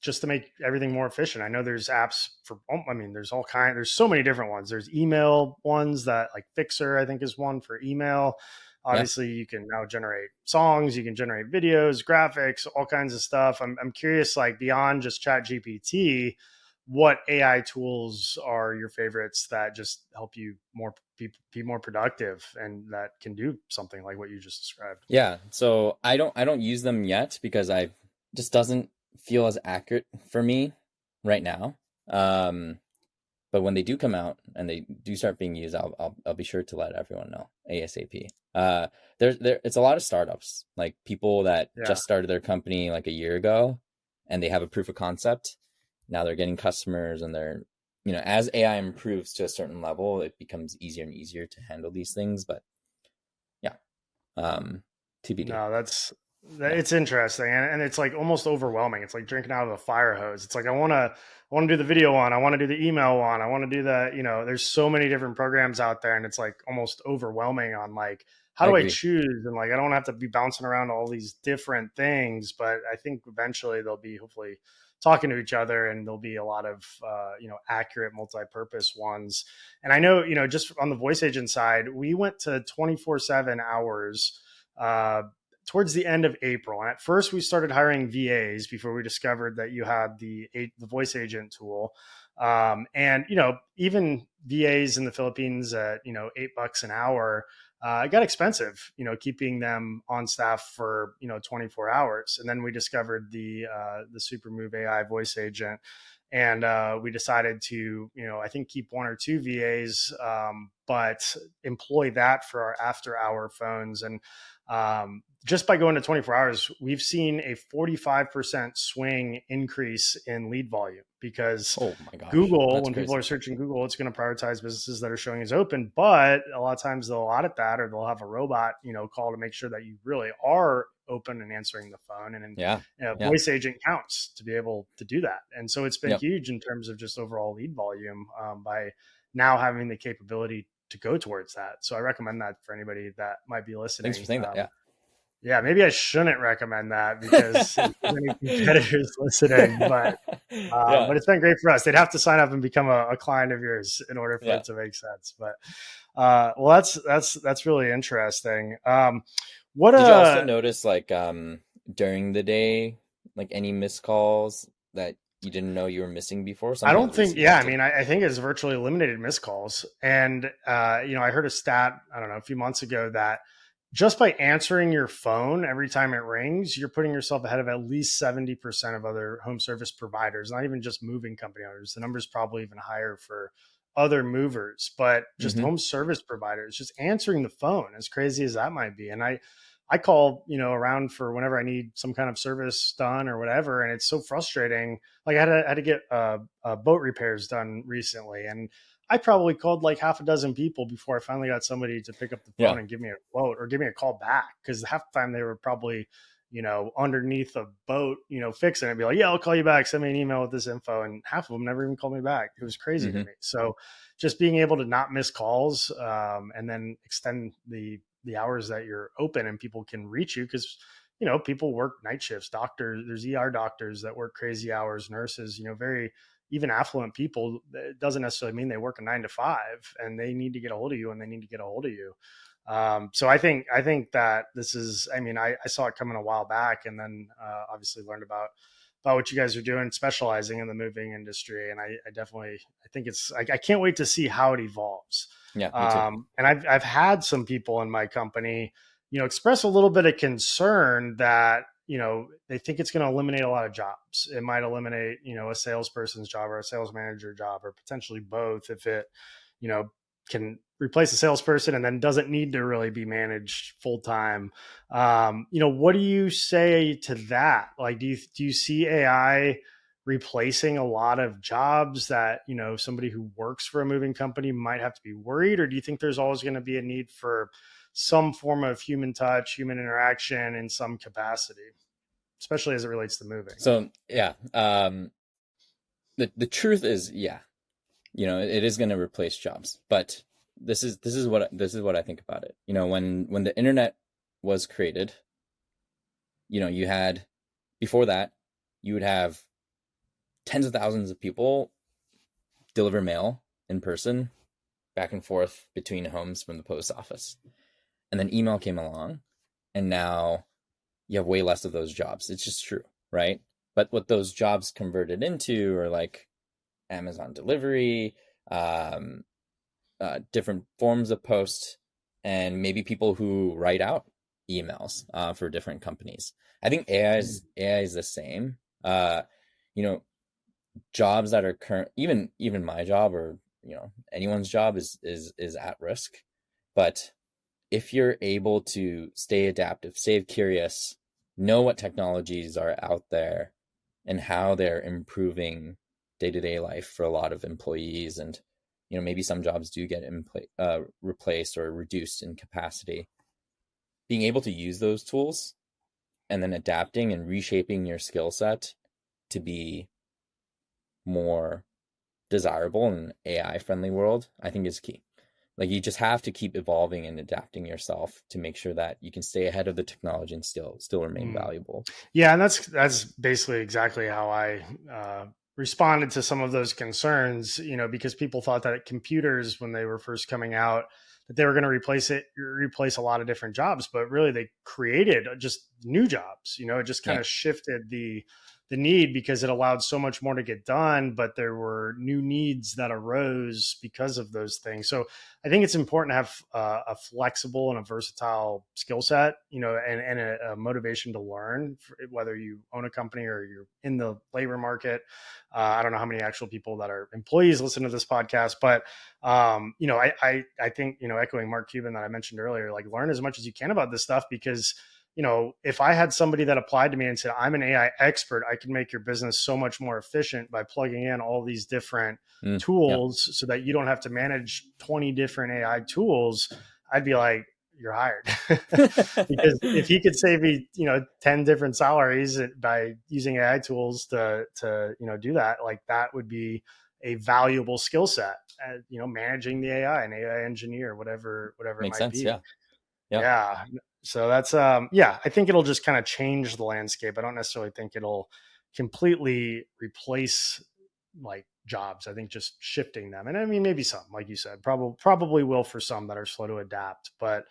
just to make everything more efficient? I know there's apps for, I mean, there's so many different ones. There's email ones that like Fixer, I think, is one for email. Yeah. Obviously, you can now generate songs, you can generate videos, graphics, all kinds of stuff. I'm curious, like beyond just Chat GPT, what AI tools are your favorites that just help you be more productive and that can do something like what you just described? Yeah. So I don't use them yet because I just doesn't feel as accurate for me right now. Um, But when they do come out and they do start being used, I'll be sure to let everyone know ASAP. It's a lot of startups, like people that Yeah. just started their company like a year ago, and they have a proof of concept. Now they're getting customers, and they're, as AI improves to a certain level, it becomes easier and easier to handle these things. But yeah, TBD. No, Yeah, it's interesting, and it's like almost overwhelming. It's like drinking out of a fire hose. It's like I want to do the video one, I want to do the email one, I want to do the, there's so many different programs out there, and it's like almost overwhelming on like how I do I agree. choose, and like I don't have to be bouncing around all these different things, but I think eventually they'll be hopefully talking to each other, and there'll be a lot of accurate multi-purpose ones. And I know, just on the voice agent side, we went to 24/7 hours uh, towards the end of April. And at first, we started hiring VAs before we discovered that you had the voice agent tool. And even VAs in the Philippines at $8 an hour, it got expensive. Keeping them on staff for 24 hours. And then we discovered the Supermove AI voice agent. And we decided to, I think keep one or two VAs, but employ that for our after hour phones. And just by going to 24 hours, we've seen a 45% swing increase in lead volume because Oh my gosh, Google, that's when people crazy. are searching Google, it's going to prioritize businesses that are showing as open. But a lot of times they'll audit that, or they'll have a robot, call to make sure that you really are open and answering the phone. And Yeah, yeah, voice agent counts to be able to do that. And so it's been yep. huge in terms of just overall lead volume by now having the capability to go towards that. So I recommend that for anybody that might be Thanks for listening. saying that. Yeah. Yeah, maybe I shouldn't recommend that because if there's any competitors listening, Yeah, but it's been great for us. They'd have to sign up and become a client of yours in order for yeah. it to make sense. But well, that's really interesting. What Did you also notice, like, during the day, like any missed calls that you didn't know you were missing before? I Sometimes don't we think, see yeah, that I too. mean, I think it's virtually eliminated missed calls. And, I heard a stat, I don't know, a few months ago that just by answering your phone every time it rings, you're putting yourself ahead of at least 70% of other home service providers, not even just moving company owners. The number's probably even higher for other movers, but just Mm-hmm. home service providers, just answering the phone, as crazy as that might be. And I call, around for whenever I need some kind of service done or whatever. And it's so frustrating. Like I had to get boat repairs done recently. And I probably called like half a dozen people before I finally got somebody to pick up the phone Yeah. and give me a quote or give me a call back. Cause half the time they were probably, underneath a boat, fixing it, be like, yeah, I'll call you back. Send me an email with this info. And half of them never even called me back. It was crazy to Mm-hmm. me. So just being able to not miss calls, and then extend the hours that you're open and people can reach you, because people work night shifts, doctors, there's doctors that work crazy hours, nurses, very even affluent people. It doesn't necessarily mean they work a 9 to 5, and they need to get a hold of you, and they need to get a hold of you. So I think that this is, I mean, I saw it coming a while back, and then obviously learned about what you guys are doing, specializing in the moving industry. And I definitely, I think I can't wait to see how it evolves. Yeah, me too. And I've had some people in my company, express a little bit of concern that, they think it's going to eliminate a lot of jobs. It might eliminate, a salesperson's job or a sales manager job, or potentially both, if it, you know, can replace a salesperson and then doesn't need to really be managed full time. What do you say to that? Like, do you see AI replacing a lot of jobs that, somebody who works for a moving company might have to be worried? Or do you think there's always going to be a need for some form of human touch, human interaction in some capacity, especially as it relates to moving? So yeah, the truth is, yeah, it is going to replace jobs, but this is what I think about it. When the internet was created, you had, before that, you would have tens of thousands of people deliver mail in person back and forth between homes from the post office. And then email came along, and now you have way less of those jobs. It's just true, right? But what those jobs converted into are like Amazon delivery, um, different forms of post, and maybe people who write out emails for different companies. I think AI is the same. You know, jobs that are current, even my job, or anyone's job is at risk. But if you're able to stay adaptive, stay curious, know what technologies are out there and how they're improving day-to-day life for a lot of employees, and maybe some jobs do get replaced or reduced in capacity, being able to use those tools and then adapting and reshaping your skill set to be more desirable in an AI friendly world, I think is key. Like, you just have to keep evolving and adapting yourself to make sure that you can stay ahead of the technology and still remain valuable. Yeah, and that's basically exactly how I responded to some of those concerns. Because people thought that computers, when they were first coming out, that they were going to replace a lot of different jobs, but really they created just new jobs. It just kind of shifted the need, because it allowed so much more to get done, but there were new needs that arose because of those things. So I think it's important to have a flexible and a versatile skill set, and a motivation to learn, whether you own a company or you're in the labor market. I don't know how many actual people that are employees listen to this podcast, but I think, echoing Mark Cuban that I mentioned earlier, like, learn as much as you can about this stuff, because if I had somebody that applied to me and said, I'm an AI expert, I can make your business so much more efficient by plugging in all these different tools so that you don't have to manage 20 different AI tools, I'd be like, you're hired. Because if he could save me, 10 different salaries by using AI tools to do that, like, that would be a valuable skill set, managing the AI, an AI engineer, whatever Makes it might sense. be. Yeah. Yeah. So that's I think it'll just kind of change the landscape. I don't necessarily think it'll completely replace, like, jobs. I think just shifting them. And I mean, maybe some, like you said, probably will for some that are slow to adapt. But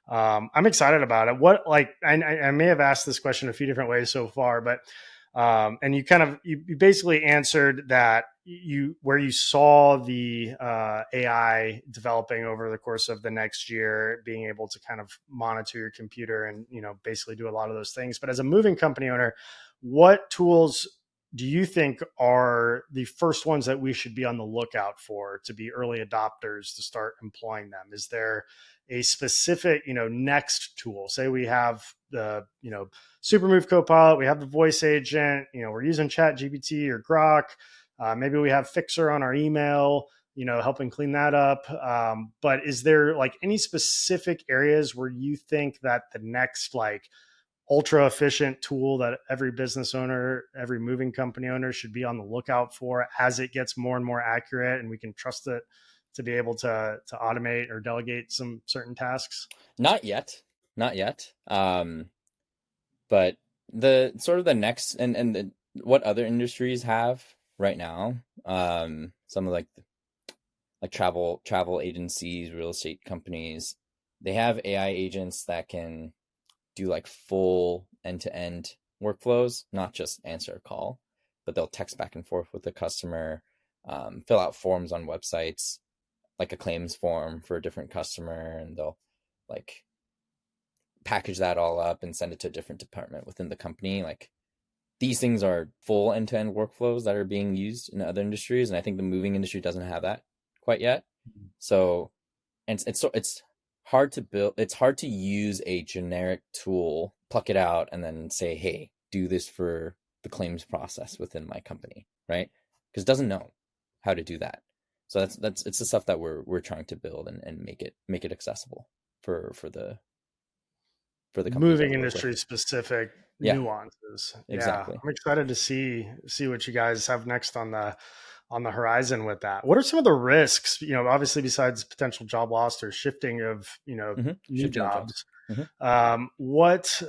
I'm excited about it. What, like, I may have asked this question a few different ways so far, but and you basically answered that where you saw the AI developing over the course of the next year, being able to kind of monitor your computer and basically do a lot of those things. But as a moving company owner, what tools do you think are the first ones that we should be on the lookout for to be early adopters to start employing them? Is there a specific, next tool? Say we have the, Supermove Copilot, we have the voice agent, we're using Chat GPT or Grok. Maybe we have Fixer on our email, helping clean that up. But is there, like, any specific areas where you think that the next, like, ultra efficient tool that every business owner, every moving company owner should be on the lookout for as it gets more and more accurate and we can trust it to be able to automate or delegate some certain tasks? Not yet. Not yet. But the sort of the next, and what other industries have right now, some of like travel agencies, real estate companies, they have AI agents that can do like full end-to-end workflows, not just answer a call, but they'll text back and forth with the customer, fill out forms on websites, like a claims form for a different customer, and they'll like package that all up and send it to a different department within the company. Like, these things are full end-to-end workflows that are being used in other industries, and I think the moving industry doesn't have that quite yet. So, and it's hard to build. It's hard to use a generic tool, pluck it out, and then say, "Hey, do this for the claims process within my company," right? Because it doesn't know how to do that. So it's the stuff that we're trying to build and make it accessible for the companies that Moving we work industry with. specific Yeah, nuances. Yeah. exactly. I'm excited to see what you guys have next on the horizon with that. What are some of the risks, obviously besides potential job loss or shifting of, new Shifting of jobs. jobs? Mhm. What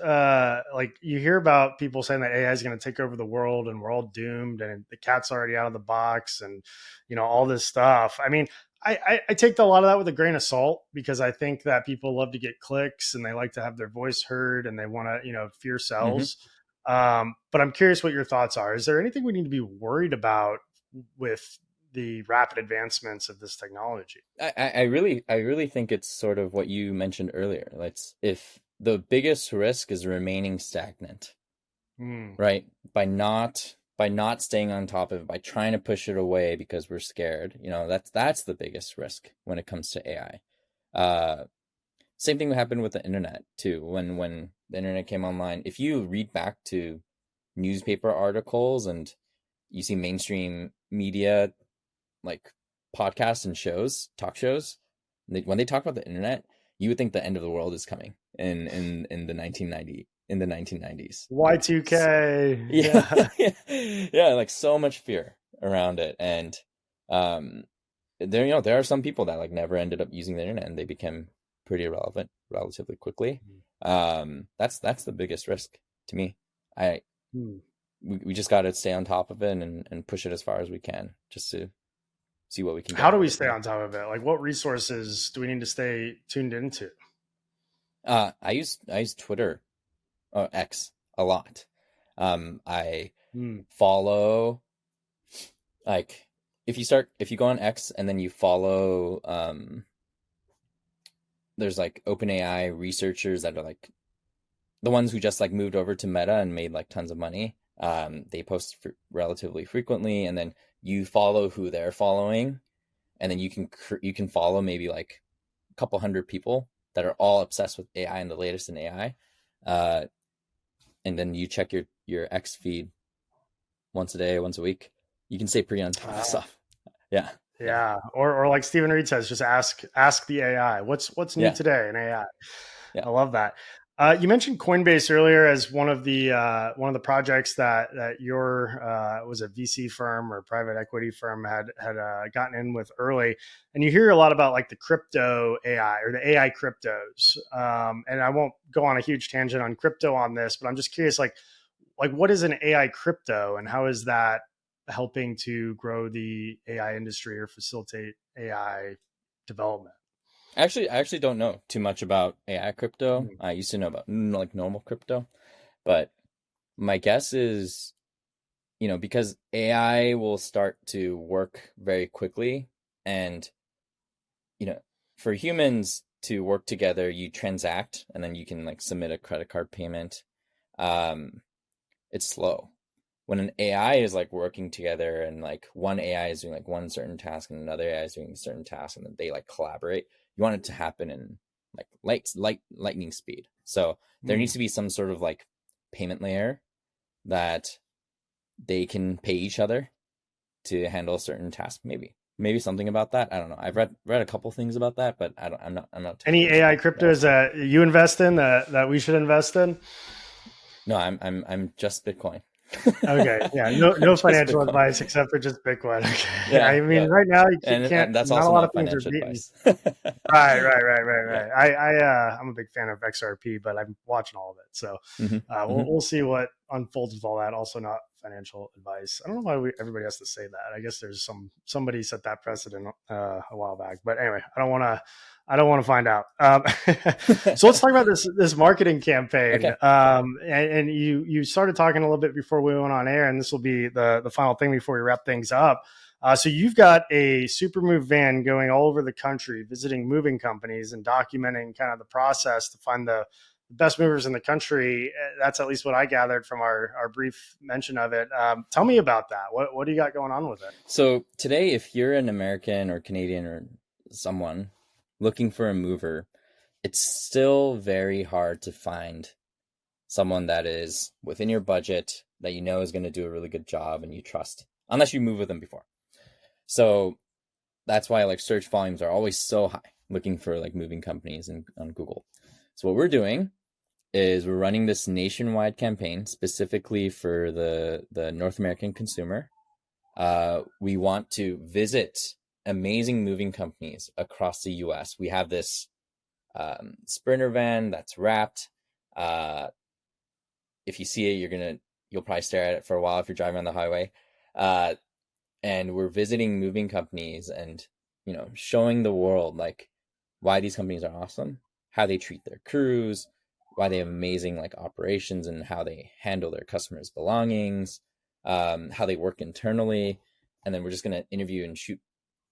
like, you hear about people saying that AI is going to take over the world and we're all doomed and the cat's already out of the box and all this stuff. I mean, I take a lot of that with a grain of salt, because I think that people love to get clicks and they like to have their voice heard and they want to, fear Mhm. sells. But I'm curious what your thoughts are. Is there anything we need to be worried about with the rapid advancements of this technology? I really think it's sort of what you mentioned earlier. If the biggest risk is remaining stagnant, Hmm. right? By not by not staying on top of it, by trying to push it away because we're scared, that's the biggest risk when it comes to AI. Same thing happened with the internet too. When the internet came online, if you read back to newspaper articles and you see mainstream media like podcasts and talk shows, when they talk about the internet, you would think the end of the world is coming in the 1990s. Like, Y2K. yeah, yeah, like so much fear around it, and there are some people that like never ended up using the internet and they became pretty irrelevant relatively quickly. That's the biggest risk to me. I we just got to stay on top of it and push it as far as we can, just to see what we can get. How do we stay on top of it? Like, what resources do we need to stay tuned into? I use Twitter, or X, a lot. I follow, like, if you go on X and then you follow, there's like OpenAI researchers that are like the ones who just like moved over to Meta and made like tons of money. They post relatively frequently, and then you follow who they're following, and then you can follow maybe like a couple hundred people that are all obsessed with AI and the latest in AI. And then you check your X feed once a day, once a week. You can stay pretty on top of stuff. Yeah. Yeah. Or like Stephen Reed says, just ask the AI. What's new today in AI? Yeah. I love that. You mentioned Coinbase earlier as one of the projects that your was a VC firm or private equity firm had gotten in with early, and you hear a lot about like the crypto AI or the AI cryptos. And I won't go on a huge tangent on crypto on this, but I'm just curious, like what is an AI crypto and how is that helping to grow the AI industry or facilitate AI development? I actually don't know too much about AI crypto. I used to know about like normal crypto, but my guess is, because AI will start to work very quickly, and for humans to work together, you transact and then you can like submit a credit card payment. It's slow. When an AI is like working together and like one AI is doing like one certain task and another AI is doing a certain task and then they like collaborate, you want it to happen in like lightning speed. So there needs to be some sort of like payment layer that they can pay each other to handle a certain task. Maybe something about that. I don't know. I've read a couple things about that, but I'm not. Any AI cryptos that you invest in that we should invest in? No, I'm just Bitcoin. Okay. Yeah. No financial advice except for just Bitcoin. Okay. Yeah, I mean, right now you can't. And that's not also a lot of things are beaten. Right. Yeah. I'm a big fan of XRP, but I'm watching all of it. So we'll see what unfolds with all that. Also, not financial advice. I don't know why everybody has to say that. I guess there's somebody set that precedent a while back. But anyway, I don't want to find out. So let's talk about this marketing campaign. Okay. And you started talking a little bit before we went on air, and this will be the final thing before we wrap things up. So you've got a Supermove van going all over the country, visiting moving companies and documenting kind of the process to find the best movers in the country. That's at least what I gathered from our brief mention of it. Tell me about that. What do you got going on with it? So today, if you're an American or Canadian or someone looking for a mover, it's still very hard to find someone that is within your budget that you know is going to do a really good job and you trust, unless you move with them before. So that's why like search volumes are always so high looking for like moving companies on Google. So what we're doing is we're running this nationwide campaign specifically for the North American consumer. We want to visit amazing moving companies across the US. We have this Sprinter van that's wrapped. If you see it, you'll probably stare at it for a while if you're driving on the highway. And we're visiting moving companies and showing the world like why these companies are awesome, how they treat their crews, why they have amazing like operations and how they handle their customers' belongings, how they work internally. And then we're just going to interview and shoot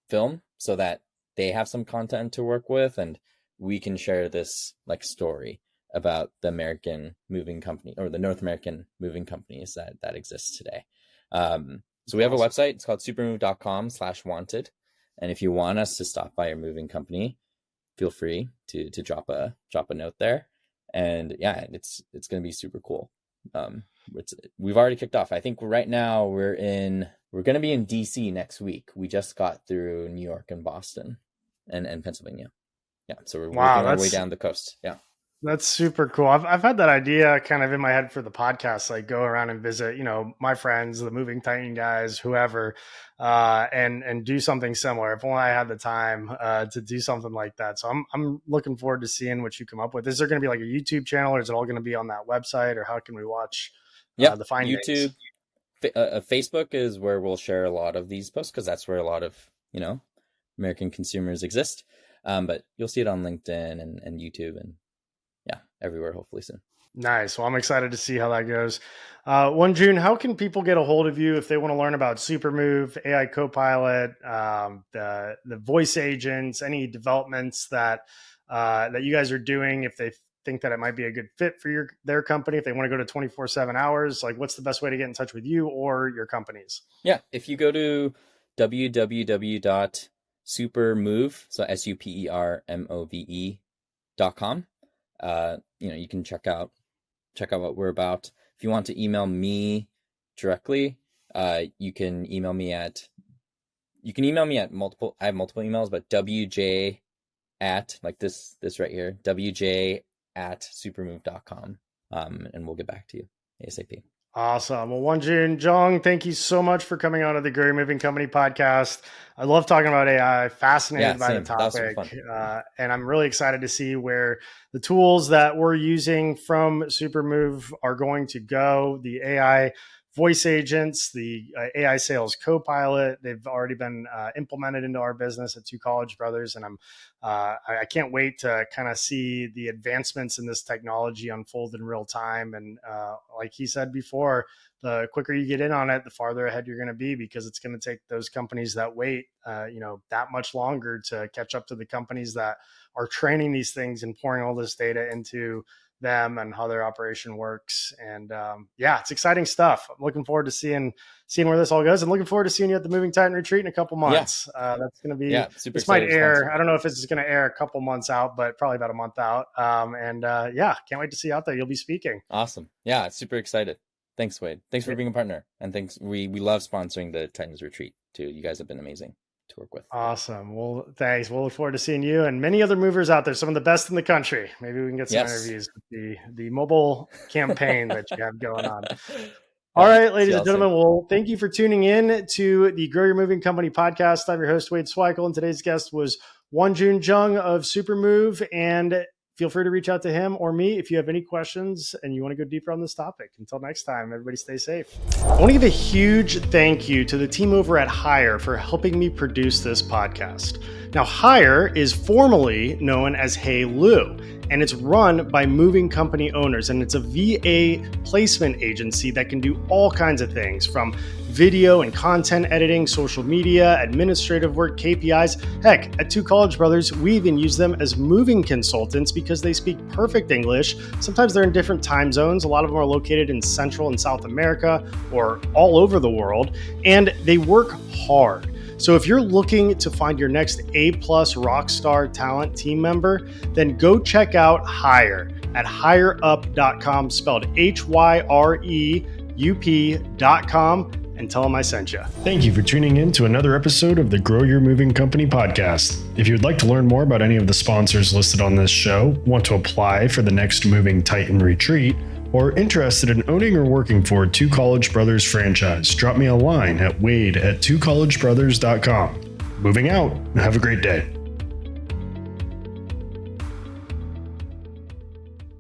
film so that they have some content to work with and we can share this like story about the American moving company or the North American moving companies that exist today. So we have a website. It's called supermove.com/wanted. And if you want us to stop by your moving company, feel free to drop a note there. And yeah, it's going to be super cool. We've already kicked off. I think right now we're going to be in DC next week. We just got through New York and Boston and Pennsylvania. Yeah. So we're working our way down the coast. Yeah. That's super cool. I've had that idea kind of in my head for the podcast, like go around and visit, my friends, the Moving Titan guys, whoever, and do something similar. If only I had the time to do something like that. So I'm looking forward to seeing what you come up with. Is there going to be like a YouTube channel, or is it all going to be on that website, or how can we watch the findings? YouTube, Facebook is where we'll share a lot of these posts, because that's where a lot of American consumers exist. But you'll see it on LinkedIn and YouTube and everywhere, hopefully soon. Nice. Well, I'm excited to see how that goes. Wonjun, how can people get a hold of you if they want to learn about Supermove, AI Copilot, the voice agents, any developments that you guys are doing, if they think that it might be a good fit for their company, if they want to go to 24/7 hours, like what's the best way to get in touch with you or your companies? Yeah. If you go to www.supermove, so supermove.com, you can check out what we're about. If you want to email me directly, you can email me at multiple. I have multiple emails, but wj at, like this right here, wj@supermove.com, and we'll get back to you ASAP. Awesome. Well, Wonjun Jeong, thank you so much for coming on to the Grow Your Moving Company podcast. I love talking about AI, fascinated by the topic. And I'm really excited to see where the tools that we're using from Supermove are going to go. The AI voice agents, the AI sales copilot, they've already been implemented into our business at Two College Brothers. And I can't wait to kind of see the advancements in this technology unfold in real time. And like he said before, the quicker you get in on it, the farther ahead you're going to be, because it's going to take those companies that wait, that much longer to catch up to the companies that are training these things and pouring all this data into them and how their operation works. And it's exciting stuff. I'm looking forward to seeing where this all goes. I'm looking forward to seeing you at the Moving Titan retreat in a couple months. That's going to be, this might air. I don't know if this is going to air a couple months out, but probably about a month out. Can't wait to see you out there. You'll be speaking. Awesome. Yeah. Super excited. Thanks, Wade. Thanks for being a partner. And thanks. We love sponsoring the Titans retreat too. You guys have been amazing to work with. Awesome. Well, thanks. We'll look forward to seeing you and many other movers out there, some of the best in the country. Maybe we can get some interviews with the mobile campaign that you have going on. All right, ladies and gentlemen. Well, thank you for tuning in to the Grow Your Moving Company podcast. I'm your host, Wade Sweikel, and today's guest was Wonjun Jeong of Supermove. And feel free to reach out to him or me if you have any questions and you want to go deeper on this topic. Until next time, everybody stay safe. I want to give a huge thank you to the team over at Hire for helping me produce this podcast. Now, Hire is formerly known as Hey Lou, and it's run by moving company owners, and it's a VA placement agency that can do all kinds of things, from video and content editing, social media, administrative work, KPIs. Heck, at Two College Brothers, we even use them as moving consultants because they speak perfect English. Sometimes they're in different time zones. A lot of them are located in Central and South America or all over the world, and they work hard. So if you're looking to find your next A+ rock star talent team member, then go check out Hire at hireup.com, spelled HYREUP.com, and tell them I sent you. Thank you for tuning in to another episode of the Grow Your Moving Company podcast. If you'd like to learn more about any of the sponsors listed on this show, want to apply for the next Moving Titan retreat, or interested in owning or working for Two College Brothers franchise, drop me a line at wade@twocollegebrothers.com. Moving out, and have a great day.